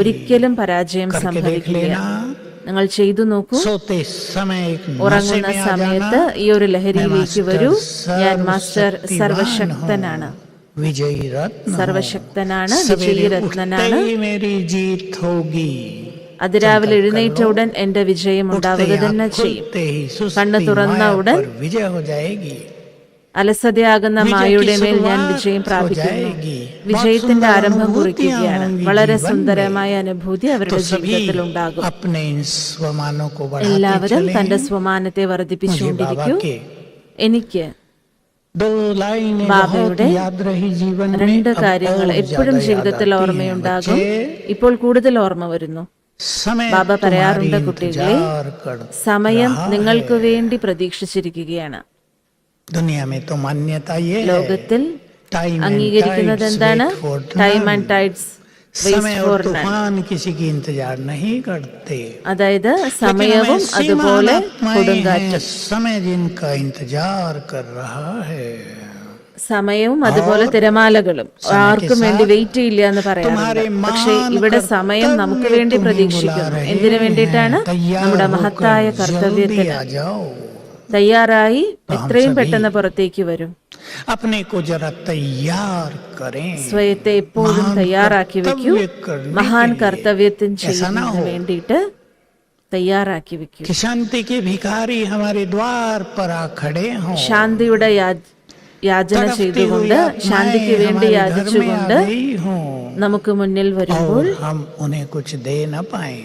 ഒരിക്കലും പരാജയം സംഭവിക്കില്ല. നിങ്ങൾ ചെയ്തു നോക്കൂ. ഉറങ്ങുന്ന സമയത്ത് ഈ ഒരു ലഹരിയിലേക്ക് വരൂ. ഞാൻ മാസ്റ്റർ സർവശക്തനാണ്, സർവശക്തനാണ്, വിജയീ രത്നനാണ്. അതിരാവിലെ എഴുന്നേറ്റ ഉടൻ എന്റെ വിജയം ഉണ്ടാവുക തന്നെ ചെയ്യും. കണ്ണു തുറന്ന ഉടൻ അലസതയാകുന്ന മായയുടെ മേൽ ഞാൻ വിജയം പ്രാപിക്കുന്നു. വിജയത്തിന്റെ ആരംഭം കുറിക്കുകയാണ്. വളരെ സുന്ദരമായ അനുഭൂതി അവരുടെ ജീവിതത്തിൽ ഉണ്ടാകും. എല്ലാവരും തന്റെ സ്വമാനത്തെ വർദ്ധിപ്പിച്ചുകൊണ്ടിരിക്കൂ. എനിക്ക് ബാബയുടെ 2 കാര്യങ്ങൾ എപ്പോഴും ജീവിതത്തിൽ ഓർമ്മയുണ്ടാകും. ഇപ്പോൾ കൂടുതൽ ഓർമ്മ വരുന്നു. ബാബ പറയാറുണ്ട്, കുട്ടികളെ, സമയം നിങ്ങൾക്ക് വേണ്ടി പ്രതീക്ഷിച്ചിരിക്കുകയാണ്. दुनिया में तो मान्यता ये है, ലോകത്തിൽ टाइम അംഗീകരിക്കുന്നത് എന്താണ്? ടൈം ആൻഡ് ടൈഡ്സ് समय और तूफान किसी की इंतजार नहीं करते, അതായത് സമയവും അതുപോലെ കൊടുങ്കാറ്റും. समय जिनका इंतजार कर रहा है, സമയവും അതുപോലെ തിരമാലകളും ആർക്കും വേണ്ടി വെയിറ്റ് ചെയ്യില്ല എന്ന് പറയാറുണ്ട്. പക്ഷേ ഇവിടെ സമയം നമുക്ക് വേണ്ടി പ്രതീക്ഷിക്കുന്നു. എന്തിനു വേണ്ടിയിട്ടാണ്? നമ്മുടെ മഹത്തായ കർത്തവ്യത്തിന്. തയ്യാറായി എത്രയും പെട്ടെന്ന് പുറത്തേക്ക് വരും. अपने को जरा तैयार करें, സ്വയത്തെ എപ്പോഴും തയ്യാറാക്കി വെക്കൂ. മഹാൻ കർത്തവ്യത്തിന് ചെയ്യുന്നതിന് വേണ്ടിയിട്ട് തയ്യാറാക്കി വെക്കൂ. कि शांति के भिखारी हमारे द्वार पर आ खड़े हों, ശാന്തിയുടെ യാചന ചെയ്തുകൊണ്ട്, ശാന്തിക്ക് വേണ്ടി യാചിച്ചുകൊണ്ട് നമുക്ക് മുന്നിൽ വരുമ്പോൾ हम उन्हें कुछ दे न पाए,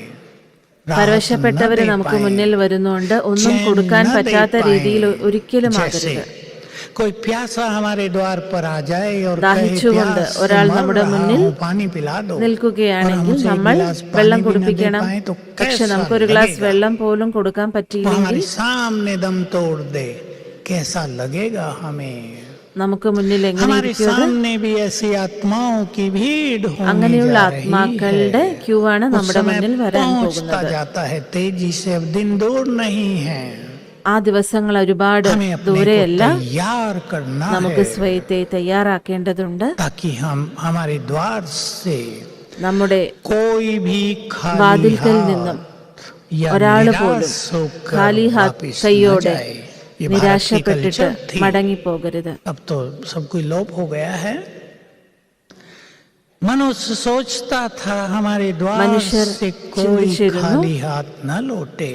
പരവശപ്പെട്ടവര് നമുക്ക് മുന്നിൽ വരുന്നുണ്ട്. ഒന്നും കൊടുക്കാൻ പറ്റാത്ത രീതിയിൽ ഒരിക്കലും ആകരുത്. कोई प्यासा हमारे द्वार पर आ जाए और ദാഹിച്ചുകൊണ്ട് ഒരാൾ നമ്മുടെ മുന്നിൽ पानी पिला दो, നിൽക്കുകയാണെങ്കിൽ നമ്മൾ വെള്ളം കുടിപ്പിക്കണം. പക്ഷെ നമുക്കൊരു ഗ്ലാസ് വെള്ളം പോലും കൊടുക്കാൻ പറ്റിയില്ലെങ്കിൽ हमारे सामने दम तोड़ दे, कैसा लगेगा हमें? നമുക്ക് മുന്നിൽ എങ്ങനെ हमारे ഇരിക്കും? सामने भी ऐसी आत्माओं की भीड़ होने അങ്ങനെയുള്ള जा रही ആത്മാക്കളുടെ है। ക്യൂ ആണ് നമ്മുടെ മുന്നിൽ വരാൻ पहुंचता പോകുന്നത്. जाता है तेजी से, अब दिन दूर नहीं है, ആ ദിവസങ്ങൾ ഒരുപാട് हमें अपने ദൂരെയല്ല. को तैयार करना നമുക്ക് है, സ്വയത്തെ തയ്യാറാക്കേണ്ടതുണ്ട്. ताकि हम हमारे द्वार से നമ്മുടെ कोई भी खाली വാതിൽക്കൽ നിന്നും या ഒരാള് निराश പോലും होकर ഖാലി वापिस न കൈയോടെ जाए। ये भारत की നിരാശപ്പെട്ടിട്ട് कल्चर थी, മടങ്ങിപ്പോകരുത്. अब तो सब कोई लोप हो गया है। मनुष्य सोचता था हमारे द्वार മനുഷ്യർ से कोई ചിന്തിച്ചിരുന്നു, खाली हाथ न लौटे।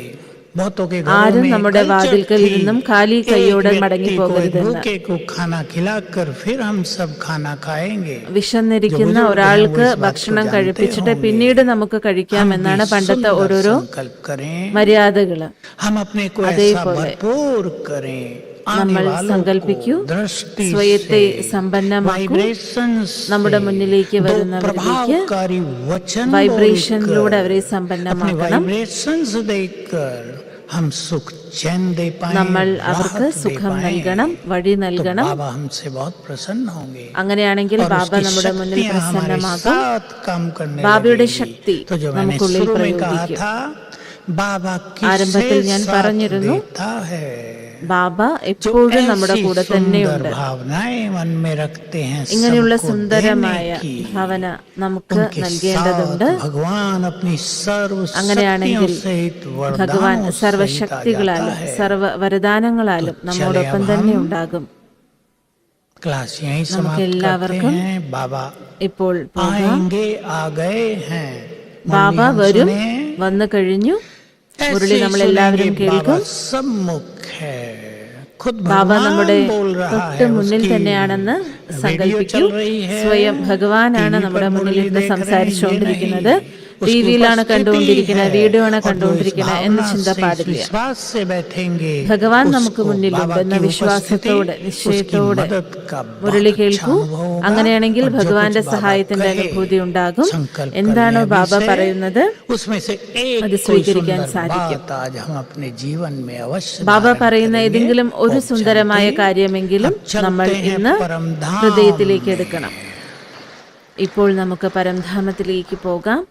बहुतों के घरों ആരും में നമ്മുടെ कल्चर വാതിൽക്കൽ थी, നിന്നും ഖാലി एक കൈയോടെ व्यक्ति को മടങ്ങിപ്പോകരുതെന്ന്. भूखे को खाना खिलाकर फिर हम सब खाना खाएंगे। വിശന്നിരിക്കുന്ന ഒരാൾക്ക് ഭക്ഷണം കഴിപ്പിച്ചിട്ട് പിന്നീട് നമുക്ക് കഴിക്കാമെന്നാണ് പണ്ടത്തെ ഓരോരോ संकल्प करें, മര്യാദകള്. हम अपने को ऐसा അതേപോലെ भरपूर करें, आने നമ്മൾ वालों സങ്കല്പിക്കൂ, को दृष्टि സ്വയത്തെ से, സമ്പന്നമാക്കൂ. vibrations നമ്മുടെ से, മുന്നിലേക്ക് दो വരുന്നവരിലേക്ക് प्रभावकारी वचन വൈബ്രേഷനിലൂടെ बोलकर അവരെ अपने സമ്പന്നമാക്കണം. vibrations देकर हम सुख चैन दे पाएं, നമ്മൾ അവർക്ക് राहत दे സുഖം पाएं, നൽകണം, വഴി तो നൽകണം. बाबा हमसे बहुत प्रसन्न होंगे അങ്ങനെയാണെങ്കിൽ और ബാബ उसकी നമ്മുടെ മുന്നിൽ शक्तियां हमारे പ്രസന്നമാകും. साथ काम करने ബാബയുടെ लगेंगी। ശക്തി तो जो मैंने നമുക്കുള്ളിൽ शुरू में कहा പ്രയോഗിക്കും. था, बाबा ആരംഭത്തിൽ किससे ഞാൻ साथ പറഞ്ഞിരുന്നു, देता है, ബാബ जो എപ്പോഴും നമ്മുടെ ऐसी കൂടെ सुंदर തന്നെയുണ്ട്. भावनाएं मन में रखते हैं ഇങ്ങനെയുള്ള सबको സുന്ദരമായ देने की, ഭാവന നമുക്ക് उनके നൽകേണ്ടതുണ്ട്. साथ भगवान अपनी सर्व അങ്ങനെയാണെങ്കിൽ शक्तियों सहित ഭഗവാൻ वरदानों सहित आ സർവശക്തികളാലും जाता है। സർവ വരദാനങ്ങളാലും നമ്മോടൊപ്പം തന്നെ ഉണ്ടാകും. क्लास यहीं നമുക്ക് समाप्त करते എല്ലാവർക്കും हैं। बाबा ഇപ്പോൾ പോകാം. आएंगे, आ गए हैं, ബാബ मुरली हम വരും, सुने, വന്നു കഴിഞ്ഞു. മുരളി ऐसे നമ്മൾ सुनेंगे, എല്ലാവരും കേൾക്കും. बाबा सम्मुख है, खुद ബാബ നമ്മുടെ भगवान बोल रहा തൊട്ട് है, മുന്നിൽ उसकी തന്നെയാണെന്ന് वीडियो സങ്കല്പിക്കൂ. चल रही है, സ്വയം ഭഗവാനാണ് टीवी നമ്മുടെ पर മുന്നിൽ मुरली ഇരുന്ന് देख रहे हैं, സംസാരിച്ചുകൊണ്ടിരിക്കുന്നത്. ये नहीं, उसकी ടിവിയിലാണ് उपस्थिति കണ്ടുകൊണ്ടിരിക്കുന്നത്, है, വീഡിയോ ആണ് और जो इस കണ്ടുകൊണ്ടിരിക്കുന്നത് എന്ന भावना ചിന്ത से, इस പാടില്ല. विश्वास से बैठेंगे, ഭഗവാൻ उसको നമുക്ക് മുന്നിലുണ്ട് बाबा എന്ന की വിശ്വാസത്തോടെ उपस्थिति, നിശ്ചയത്തോടെ उसकी मदद का മുരളി बहुत കേൾക്കൂ. अच्छा अनुभव होगा। അങ്ങനെയാണെങ്കിൽ और जो ഭഗവാന്റെ कुछ बाबा സഹായത്തിന്റെ कहे, അനുഭൂതി ഉണ്ടാകും. संकल्प എന്താണോ करने ബാബ से, പറയുന്നത് उसमें से एक അത് कोई സ്വീകരിക്കാൻ सुंदर സാധിക്കും. बात आज हम अपने जीवन में अवश्य ബാബ धारण പറയുന്ന करेंगे। ഏതെങ്കിലും ഒരു ओम സുന്ദരമായ शांति। കാര്യമെങ്കിലും अब चलते നമ്മൾ हैं ഇന്ന് परमधाम ഹൃദയത്തിലേക്ക് में। എടുക്കണം. ഇപ്പോൾ നമുക്ക് പരംധാമത്തിലേക്ക് പോകാം.